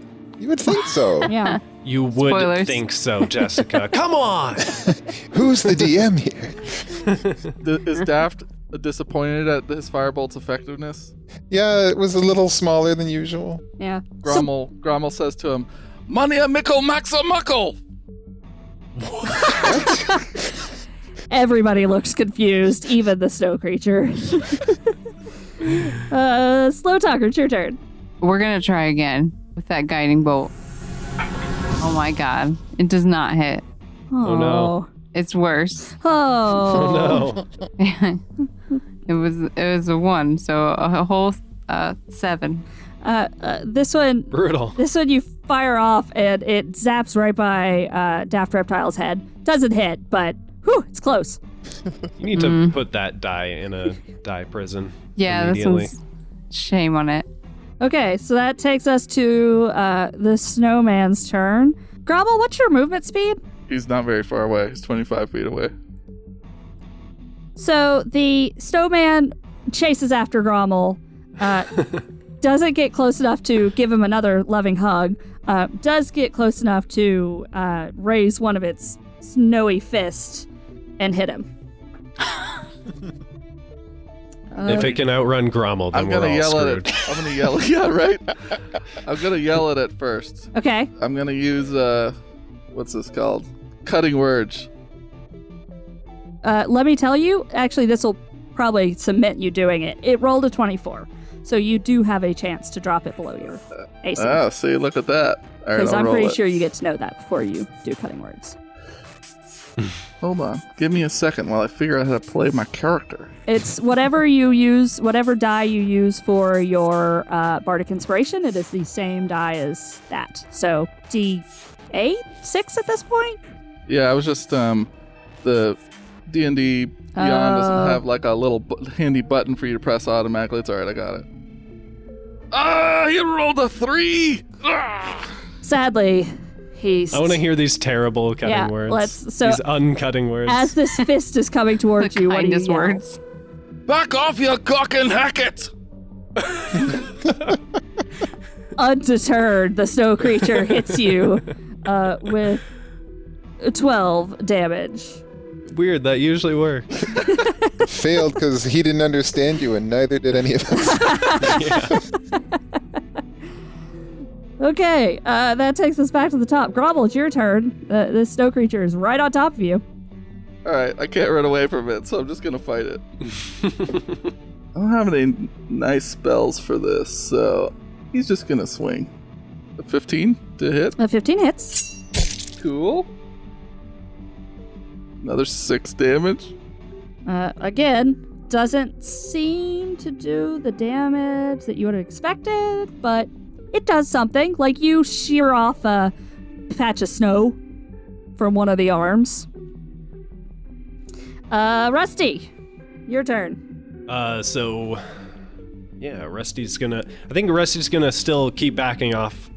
would think so. Yeah. You would Spoilers. think so, Jessica. Come on! Who's the DM here? Is Daft disappointed at his firebolt's effectiveness? Yeah, it was a little smaller than usual. Yeah. Grommel says to him, "Money a mickle, max a muckle." Everybody looks confused, even the snow creature. Slow Talker, it's your turn. We're gonna try again with that guiding bolt. Oh my god. It does not hit. Oh, no. It's worse. Oh. Oh no. It was a 1, so a whole 7. This one Brutal. you fire off and it zaps right by Daft Reptile's head. Doesn't hit, but whew, it's close. You need to put that die in a die prison. Yeah, this immediately. one's shame on it. Okay, so that takes us to the snowman's turn. Grommel, what's your movement speed? He's not very far away. He's 25 feet away. So the snowman chases after Grommel, doesn't get close enough to give him another loving hug, does get close enough to raise one of its snowy fists and hit him. If it can outrun Grommel, then I'm we're gonna all yell screwed. at it. I'm gonna yell. Yeah, right. I'm gonna yell at it first. Okay. I'm gonna use what's this called? Cutting words. Let me tell you, actually, this will probably submit you doing it. It rolled a 24, so you do have a chance to drop it below your AC. Ah, see, look at that. All right, Because I'll I'm roll pretty it. sure you get to know that before you do cutting words. Hold on. Give me a second while I figure out how to play my character. It's whatever you use, whatever die you use for your Bardic Inspiration, it is the same die as that. So D8? 6 at this point? Yeah, I was just the D&D Beyond doesn't have like a little handy button for you to press automatically. It's all right, I got it. Ah, you rolled a 3. Ah! Sadly, he's... I want to hear these terrible cutting Yeah, words. these uncutting words. As this fist is coming towards The you, what do you kindest yell? words. Back off, you cock and hack it! Undeterred, the snow creature hits you with 12 damage. Weird, that usually works. Failed because he didn't understand you, and neither did any of us. Okay, that takes us back to the top. Grobble, it's your turn. This snow creature is right on top of you. Alright, I can't run away from it, so I'm just gonna fight it. I don't have any nice spells for this, so he's just gonna swing. A 15 to hit. 15 hits. Cool. Another 6 damage. Again, doesn't seem to do the damage that you would have expected, but it does something. Like you shear off a patch of snow from one of the arms. Rusty, your turn. Rusty's gonna. I think Rusty's gonna still keep backing off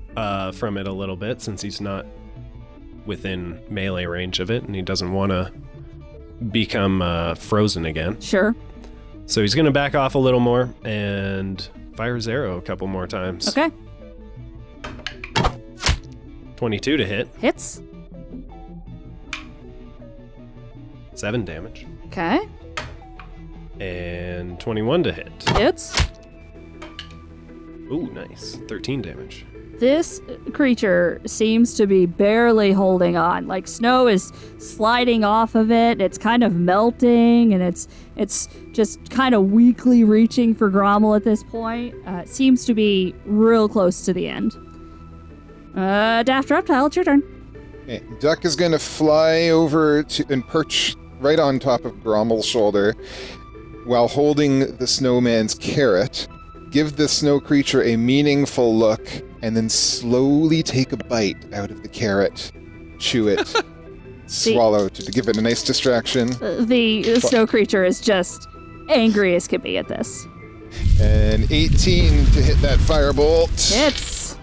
from it a little bit since he's not within melee range of it, and he doesn't want to become frozen again. Sure. So he's gonna back off a little more and fire his arrow a couple more times. Okay. 22 to hit. Hits. 7 damage. Okay. And 21 to hit. Hits. Ooh, nice. 13 damage. This creature seems to be barely holding on. Like snow is sliding off of it. It's kind of melting, and it's just kind of weakly reaching for Grommel at this point. It seems to be real close to the end. Daft Reptile, it's your turn. Okay, Duck is going to fly over to and perch right on top of Grommel's shoulder while holding the snowman's carrot. Give the snow creature a meaningful look, and then slowly take a bite out of the carrot. Chew it. Swallow to give it a nice distraction. The snow creature is just angry as can be at this. And 18 to hit that firebolt. Hits.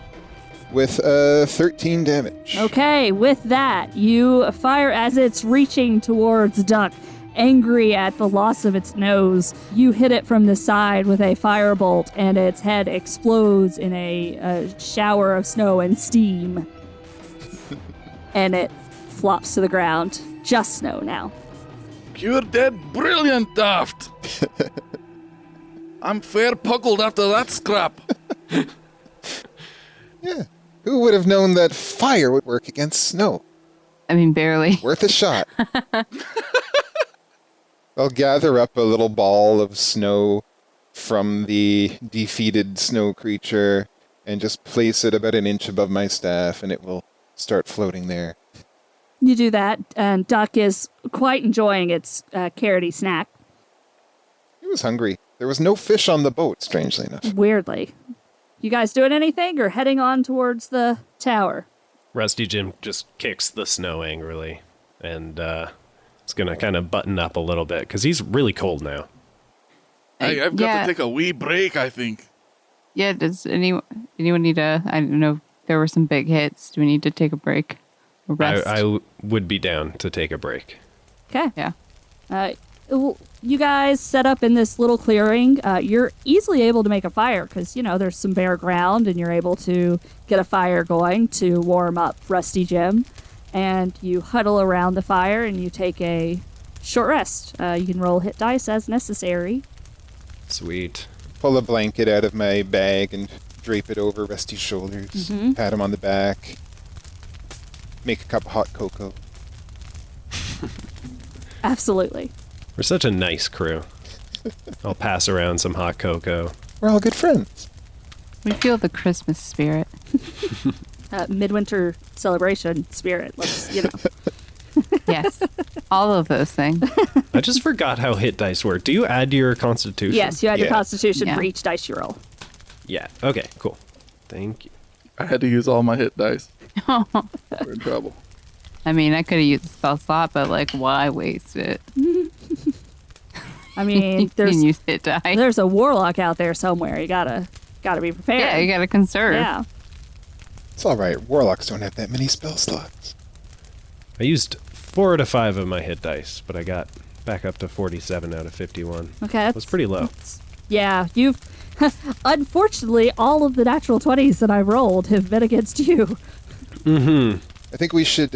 With 13 damage. Okay, with that, you fire as it's reaching towards Duck. Angry at the loss of its nose, you hit it from the side with a firebolt, and its head explodes in a shower of snow and steam. And it flops to the ground. Just snow now. You're dead brilliant, Daft! I'm fair puckled after that scrap. Yeah. Who would have known that fire would work against snow? I mean, barely. Worth a shot. I'll gather up a little ball of snow from the defeated snow creature and just place it about an inch above my staff, and it will start floating there. You do that, and Duck is quite enjoying its carroty snack. He was hungry. There was no fish on the boat, strangely enough. Weirdly. You guys doing anything, or heading on towards the tower? Rusty Jim just kicks the snow angrily, and it's going to kind of button up a little bit, because he's really cold now. Hey, I've got to take a wee break, I think. Yeah, does anyone need a, I don't know, there were some big hits. Do we need to take a break? A rest? I would be down to take a break. Okay. Yeah. You guys set up in this little clearing. You're easily able to make a fire because, there's some bare ground, and you're able to get a fire going to warm up Rusty Jim. And you huddle around the fire, and you take a short rest. You can roll hit dice as necessary. Sweet. Pull a blanket out of my bag and drape it over Rusty's shoulders. Pat him on the back. Make a cup of hot cocoa. Absolutely. We're such a nice crew. I'll pass around some hot cocoa. We're all good friends. We feel the Christmas spirit. Midwinter celebration spirit. Let's, Yes. All of those things. I just forgot how hit dice work. Do you add your constitution? Yes, you add your Yeah. constitution Yeah. for each dice you roll. Yeah. Okay, cool. Thank you. I had to use all my hit dice. We're in trouble. I mean, I could have used the spell slot, but why waste it? I mean, You can use hit die. there's a warlock out there somewhere. You gotta be prepared. Yeah, you gotta conserve. Yeah. It's all right. Warlocks don't have that many spell slots. I used 4 out of 5 of my hit dice, but I got back up to 47 out of 51. Okay. That was pretty low. Yeah, you've... Unfortunately, all of the natural 20s that I've rolled have been against you. Mm-hmm. I think we should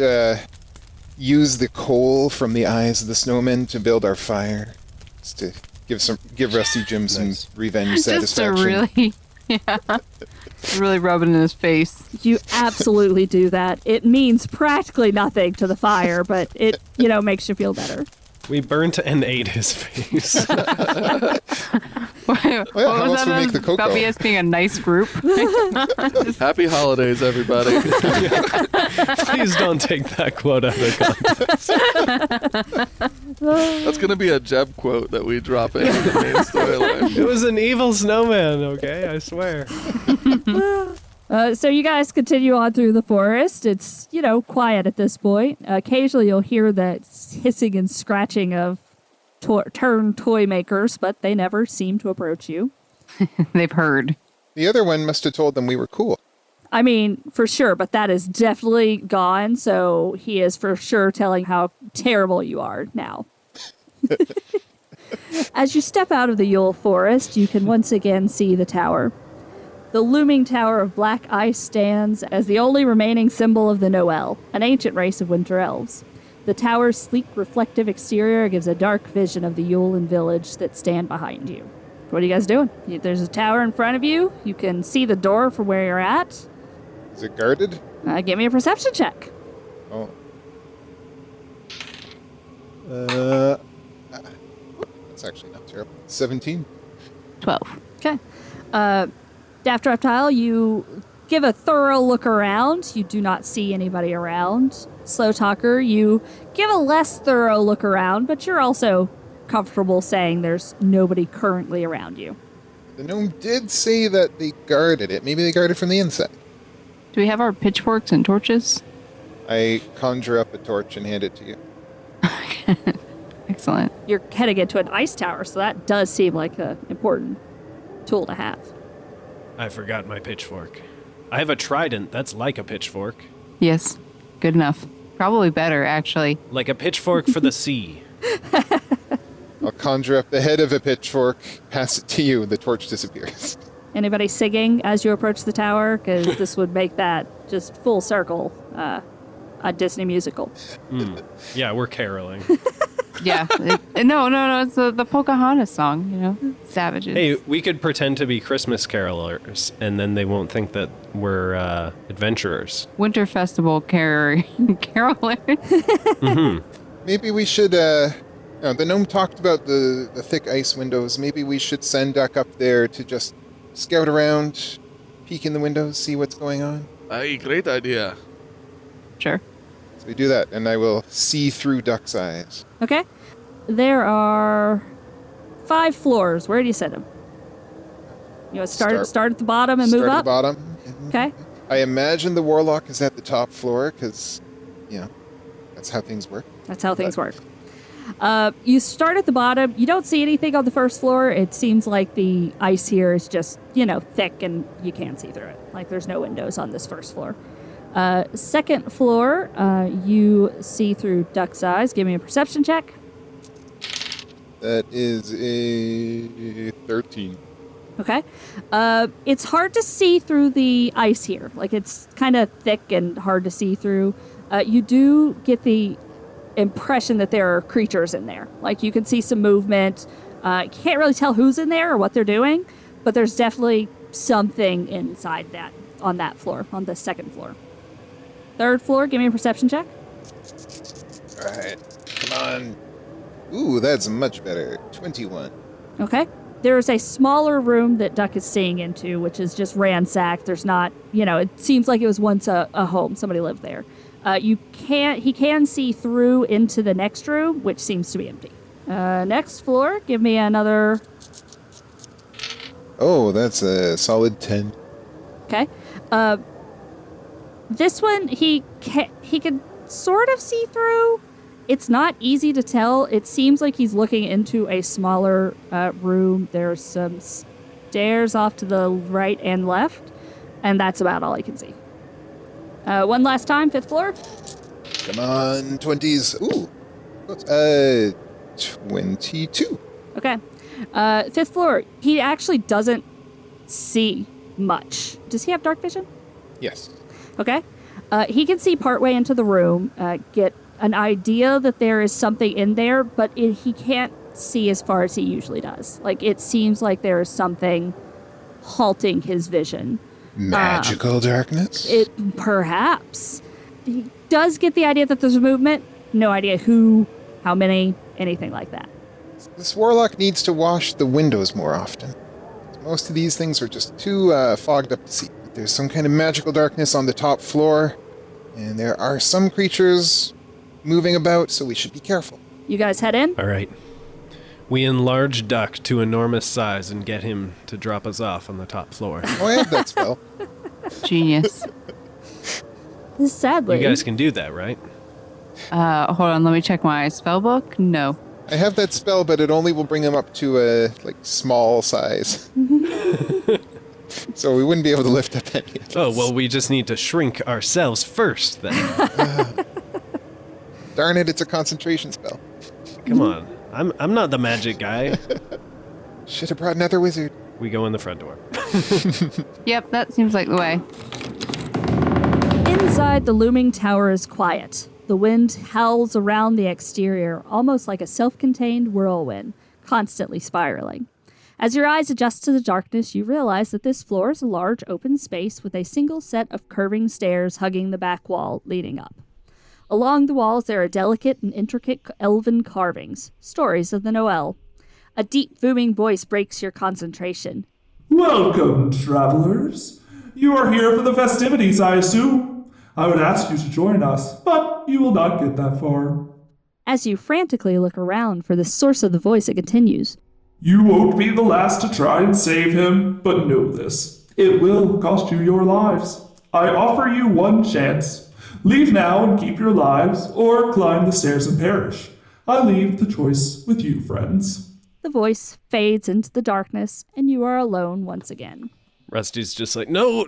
use the coal from the eyes of the snowmen to build our fire. Just to give Rusty Jim some Nice. revenge Just to satisfaction. really Really rubbing in his face. You absolutely do that. It means practically nothing to the fire, but it, makes you feel better. We burnt and ate his face. What how was else we make the cocoa? About us being a nice group? Happy holidays, everybody. Please don't take that quote out of context. That's going to be a Jeb quote that we drop in the main storyline. It was an evil snowman, okay? I swear. So you guys continue on through the forest. It's, quiet at this point. Occasionally you'll hear the hissing and scratching of turned toy makers, but they never seem to approach you. They've heard. The other one must have told them we were cool. I mean, for sure, but that is definitely gone, so he is for sure telling how terrible you are now. As you step out of the Yule Forest, you can once again see the tower. The looming tower of black ice stands as the only remaining symbol of the Noel, an ancient race of winter elves. The tower's sleek, reflective exterior gives a dark vision of the Yulean village that stand behind you. What are you guys doing? There's a tower in front of you. You can see the door from where you're at. Is it guarded? Give me a perception check. Oh. That's actually not terrible. 17. 12. Okay. Daft Reptile, you give a thorough look around. You do not see anybody around. Slow Talker, you give a less thorough look around, but you're also comfortable saying there's nobody currently around you. The gnome did say that they guarded it. Maybe they guarded from the inside. Do we have our pitchforks and torches? I conjure up a torch and hand it to you. Excellent. You're heading into an ice tower, so that does seem like an important tool to have. I forgot my pitchfork. I have a trident that's like a pitchfork. Yes. Good enough. Probably better, actually. Like a pitchfork for the sea. I'll conjure up the head of a pitchfork, pass it to you, and the torch disappears. Anybody singing as you approach the tower? Because this would make that just full circle a Disney musical. Yeah, we're caroling. Yeah. No. It's the Pocahontas song, Savages. Hey, we could pretend to be Christmas carolers, and then they won't think that we're adventurers. Winter Festival carolers. Mm-hmm. Maybe we should, the gnome talked about the thick ice windows. Maybe we should send Duck up there to just scout around, peek in the windows, see what's going on. Aye, great idea. Sure. So we do that, and I will see through Duck's eyes. Okay. There are 5 floors. Where do you set them? You want to start at the bottom and move Start at up? the bottom. Okay. I imagine the warlock is at the top floor, because, that's how things work. That's how things work. You start at the bottom. You don't see anything on the first floor. It seems like the ice here is just, thick and you can't see through it. Like there's no windows on this first floor. Second floor, you see through Duck's eyes. Give me a perception check. That is a 13. Okay. It's hard to see through the ice here. Like it's kind of thick and hard to see through. You do get the impression that there are creatures in there. Like you can see some movement. You can't really tell who's in there or what they're doing, but there's definitely something inside that, on that floor, on the second floor. Third floor, give me a perception check. All right, come on. Ooh, that's much better. 21. Okay. There's a smaller room that Duck is seeing into, which is just ransacked. There's not, it seems like it was once a home. Somebody lived there. He can see through into the next room, which seems to be empty. Next floor, give me another. Oh, that's a solid 10. Okay. This one, he can sort of see through. It's not easy to tell. It seems like he's looking into a smaller room. There's some stairs off to the right and left, and that's about all I can see. One last time, 5th floor. Come on, 20s. Ooh. 22. Okay. 5th floor. He actually doesn't see much. Does he have dark vision? Yes. Okay. He can see partway into the room, get an idea that there is something in there, but he can't see as far as he usually does. Like, it seems like there is something halting his vision. Magical darkness? It perhaps. He does get the idea that there's a movement. No idea who, how many, anything like that. This warlock needs to wash the windows more often. Most of these things are just too fogged up to see. There's some kind of magical darkness on the top floor, and there are some creatures moving about, so we should be careful. You guys head in? All right. We enlarge Duck to enormous size and get him to drop us off on the top floor. Oh, I have that spell. Genius. Sadly. You guys can do that, right? Hold on, let me check my spell book. No. I have that spell, but it only will bring him up to a small size. So we wouldn't be able to lift up any of this. Oh, well, we just need to shrink ourselves first, then. Darn it, it's a concentration spell. Come on. I'm not the magic guy. Should have brought another wizard. We go in the front door. Yep, that seems like the way. Inside, the looming tower is quiet. The wind howls around the exterior, almost like a self-contained whirlwind, constantly spiraling. As your eyes adjust to the darkness, you realize that this floor is a large open space with a single set of curving stairs hugging the back wall leading up. Along the walls, there are delicate and intricate elven carvings, stories of the Noel. A deep, booming voice breaks your concentration. Welcome, travelers. You are here for the festivities, I assume. I would ask you to join us, but you will not get that far. As you frantically look around for the source of the voice, it continues. You won't be the last to try and save him, but know this. It will cost you your lives. I offer you one chance. Leave now and keep your lives, or climb the stairs and perish. I leave the choice with you, friends. The voice fades into the darkness, and you are alone once again. Rusty's just like, no,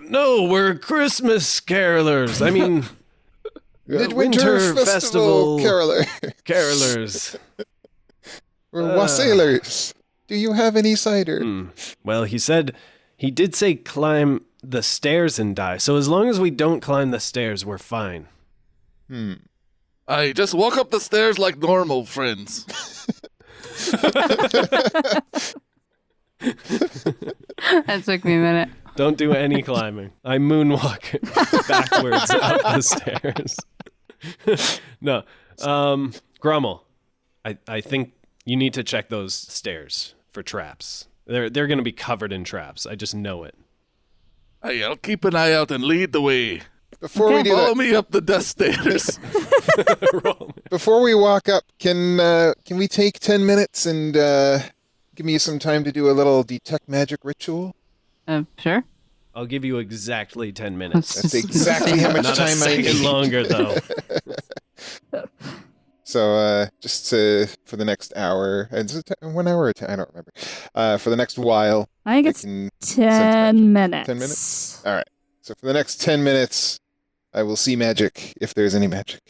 we're Christmas carolers. I mean, Midwinter Festival caroler. Carolers. We're wassailers. Do you have any cider? Well, he did say climb the stairs and die. So as long as we don't climb the stairs, we're fine. I just walk up the stairs like normal, friends. That took me a minute. Don't do any climbing. I moonwalk backwards up the stairs. No. Grummel, I think you need to check those stairs for traps. They're going to be covered in traps. I just know it. Hey, I'll keep an eye out and lead the way. Before we do Follow that, me up the death stairs. before we walk up, can we take 10 minutes and give me some time to do a little detect magic ritual? Sure. I'll give you exactly 10 minutes. That's exactly how much Not time a I second need. longer, though. So, just for the next hour, is it 1 hour or 10? I don't remember. For the next while, I think it's can 10 minutes. 10 minutes? All right. So for the next 10 minutes, I will see magic, if there's any magic.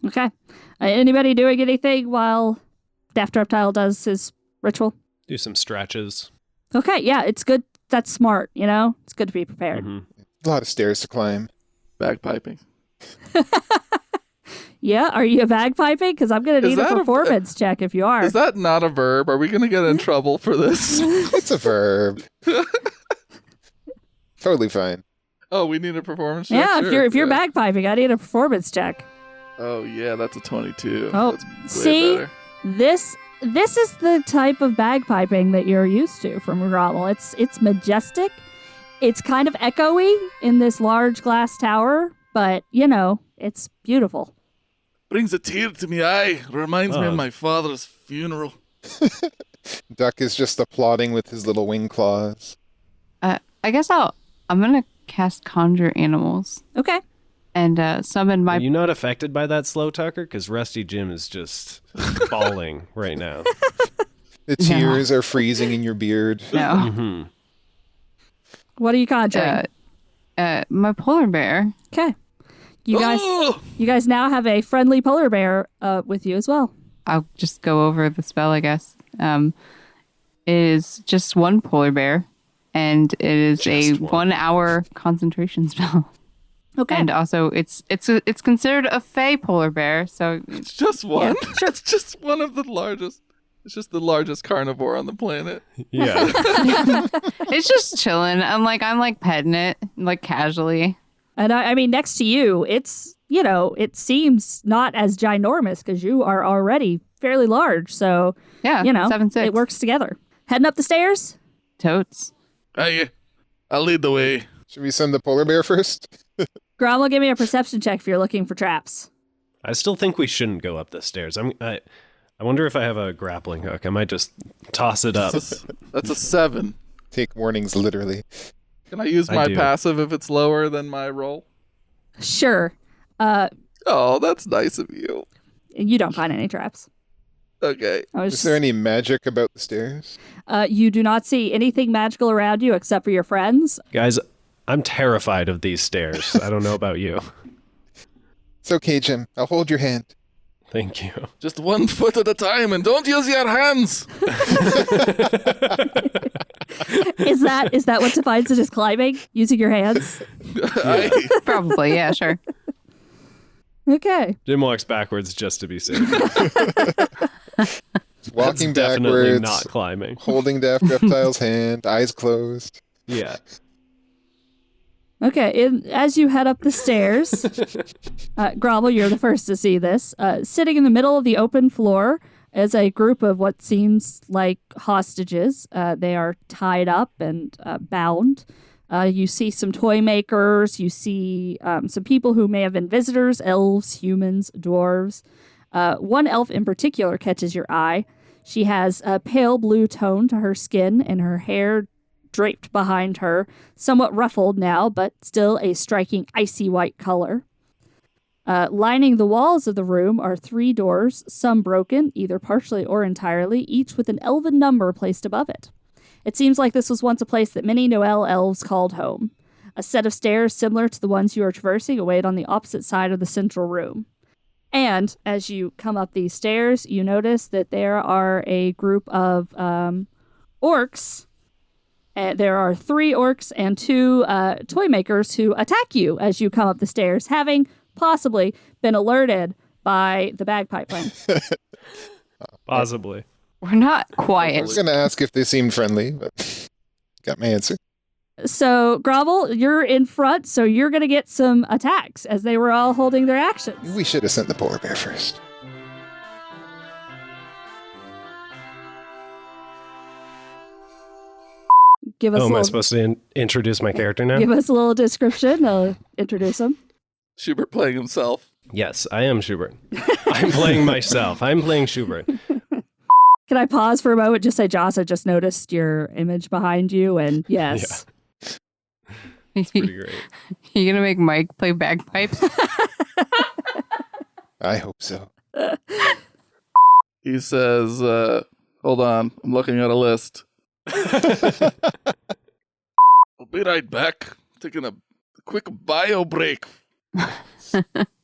Okay. Anybody doing anything while Daft Reptile does his ritual? Do some stretches. Okay, yeah, it's good. That's smart, you know? It's good to be prepared. A lot of stairs to climb. Bagpiping. Yeah, are you bagpiping? Because I'm going to need a performance check if you are. Is that not a verb? Are we going to get in trouble for this? It's a verb. Totally fine. Oh, we need a performance check? Yeah, Sure. if you're bagpiping, I need a performance check. Oh, yeah, that's a 22. Oh, That's way see? better. This is the type of bagpiping that you're used to from Grommel. It's majestic. It's kind of echoey in this large glass tower, but, you know, it's beautiful. Brings a tear to my eye. Reminds me of my father's funeral. Duck is just applauding with his little wing claws. I guess I'm gonna cast Conjure Animals Okay. and summon my. Are you not affected by that, Slow Talker? Because Rusty Jim is just bawling right now. The tears are freezing in your beard. No. What are you conjuring? My polar bear. Okay. You guys now have a friendly polar bear with you as well. I'll just go over the spell, I guess. It is just one polar bear, and it is Just a one. 1 hour concentration spell. Okay. And also, it's considered a fey polar bear, so It's just one? Yeah, sure. It's just one of the largest. It's just the largest carnivore on the planet. Yeah. It's just chilling. I'm like petting it, like casually. And I mean, next to you, it's, it seems not as ginormous because you are already fairly large. So, Yeah, 7'6". it works together. Heading up the stairs? Totes. I'll lead the way. Should we send the polar bear first? Gromwell, give me a perception check if you're looking for traps. I still think we shouldn't go up the stairs. I wonder if I have a grappling hook. I might just toss it up. That's a 7. Take warnings literally. Can I use I my do. passive if it's lower than my roll? Sure. Oh, that's nice of you. You don't find any traps. Okay. Is there any magic about the stairs? You do not see anything magical around you except for your friends. Guys, I'm terrified of these stairs. I don't know about you. It's okay, Jim. I'll hold your hand. Thank you. Just 1 foot at a time and don't use your hands. Is that what defines it as climbing? Using your hands? Probably, yeah, sure. Okay. Jim walks backwards just to be safe. Walking That's definitely backwards, not climbing. holding Daft Reptile's hand, eyes closed. Yeah. Okay, as you head up the stairs, Grovel, you're the first to see this. Sitting in the middle of the open floor is a group of what seems like hostages. They are tied up and bound. You see some toy makers. You see some people who may have been visitors, elves, humans, dwarves. One elf in particular catches your eye. She has a pale blue tone to her skin and her hair draped behind her, somewhat ruffled now, but still a striking icy white color. Lining the walls of the room are 3 doors, some broken, either partially or entirely, each with an elven number placed above it. It seems like this was once a place that many Noel elves called home. A set of stairs similar to the ones you are traversing await on the opposite side of the central room. And as you come up these stairs, you notice that there are a group of orcs. There are 3 orcs and 2 toy makers who attack you as you come up the stairs, having possibly been alerted by the bagpipe playing. Possibly. We're not I quiet. was going to ask if they seemed friendly, but got my answer. So, Grovel, you're in front, so you're going to get some attacks as they were all holding their actions. We should have sent the polar bear first. Give us Oh, a am I little, supposed to introduce my character now? give us a little description. I'll introduce him. Schubert playing himself. Yes, I am Schubert. I'm playing myself. I'm playing Schubert. Can I pause for a moment? Just say, Joss, I just noticed your image behind you, and yes. It's pretty great. You gonna make Mike play bagpipes? I hope so. He says, hold on, I'm looking at a list. I'll be right back. Taking a quick bio break.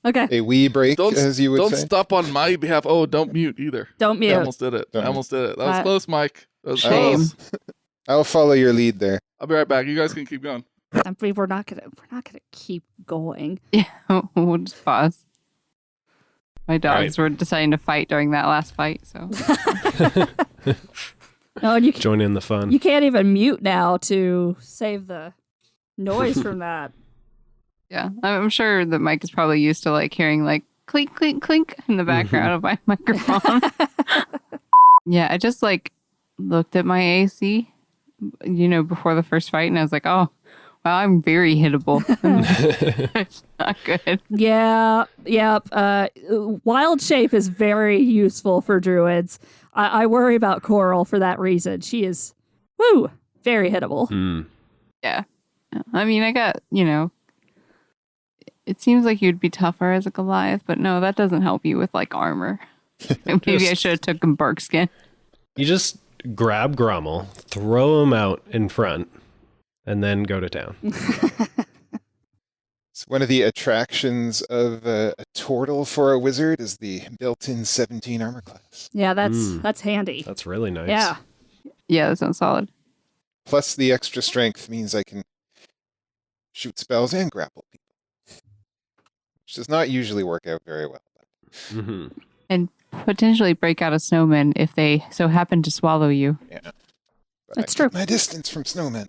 Okay. A wee break, Don't, as you would don't say. stop on my behalf. Oh, don't mute either. Don't I mute. almost did it. Don't I almost did it. That was Uh, close, Mike. That was Shame. close. I'll follow your lead there. I'll be right back. You guys can keep going. I mean, we're not gonna keep going. Yeah, we'll just pause. My dogs were deciding to fight during that last fight, so No, and Join in the fun. you can't even mute now to save the noise from that. yeah. I'm sure that Mike is probably used to like hearing like clink, clink, clink in the background of my microphone. Yeah, I just like looked at my AC, before the first fight, and I was like, oh, wow, I'm very hittable. It's not good. Yeah, yep. Wild shape is very useful for druids. I worry about Coral for that reason. She is, very hittable. Hmm. Yeah. I mean, I got, it seems like you'd be tougher as a Goliath, but no, that doesn't help you with like armor. Maybe I should have taken bark skin. You just grab Grommel, throw him out in front, and then go to town. It's one of the attractions of a turtle for a wizard is the built-in 17 armor class. Yeah, that's handy. That's really nice. Yeah. Yeah, that sounds solid. Plus the extra strength means I can shoot spells and grapple people. Which does not usually work out very well. Mm-hmm. And potentially break out of snowmen if they so happen to swallow you. Yeah. But That's I keep true. my distance from snowmen.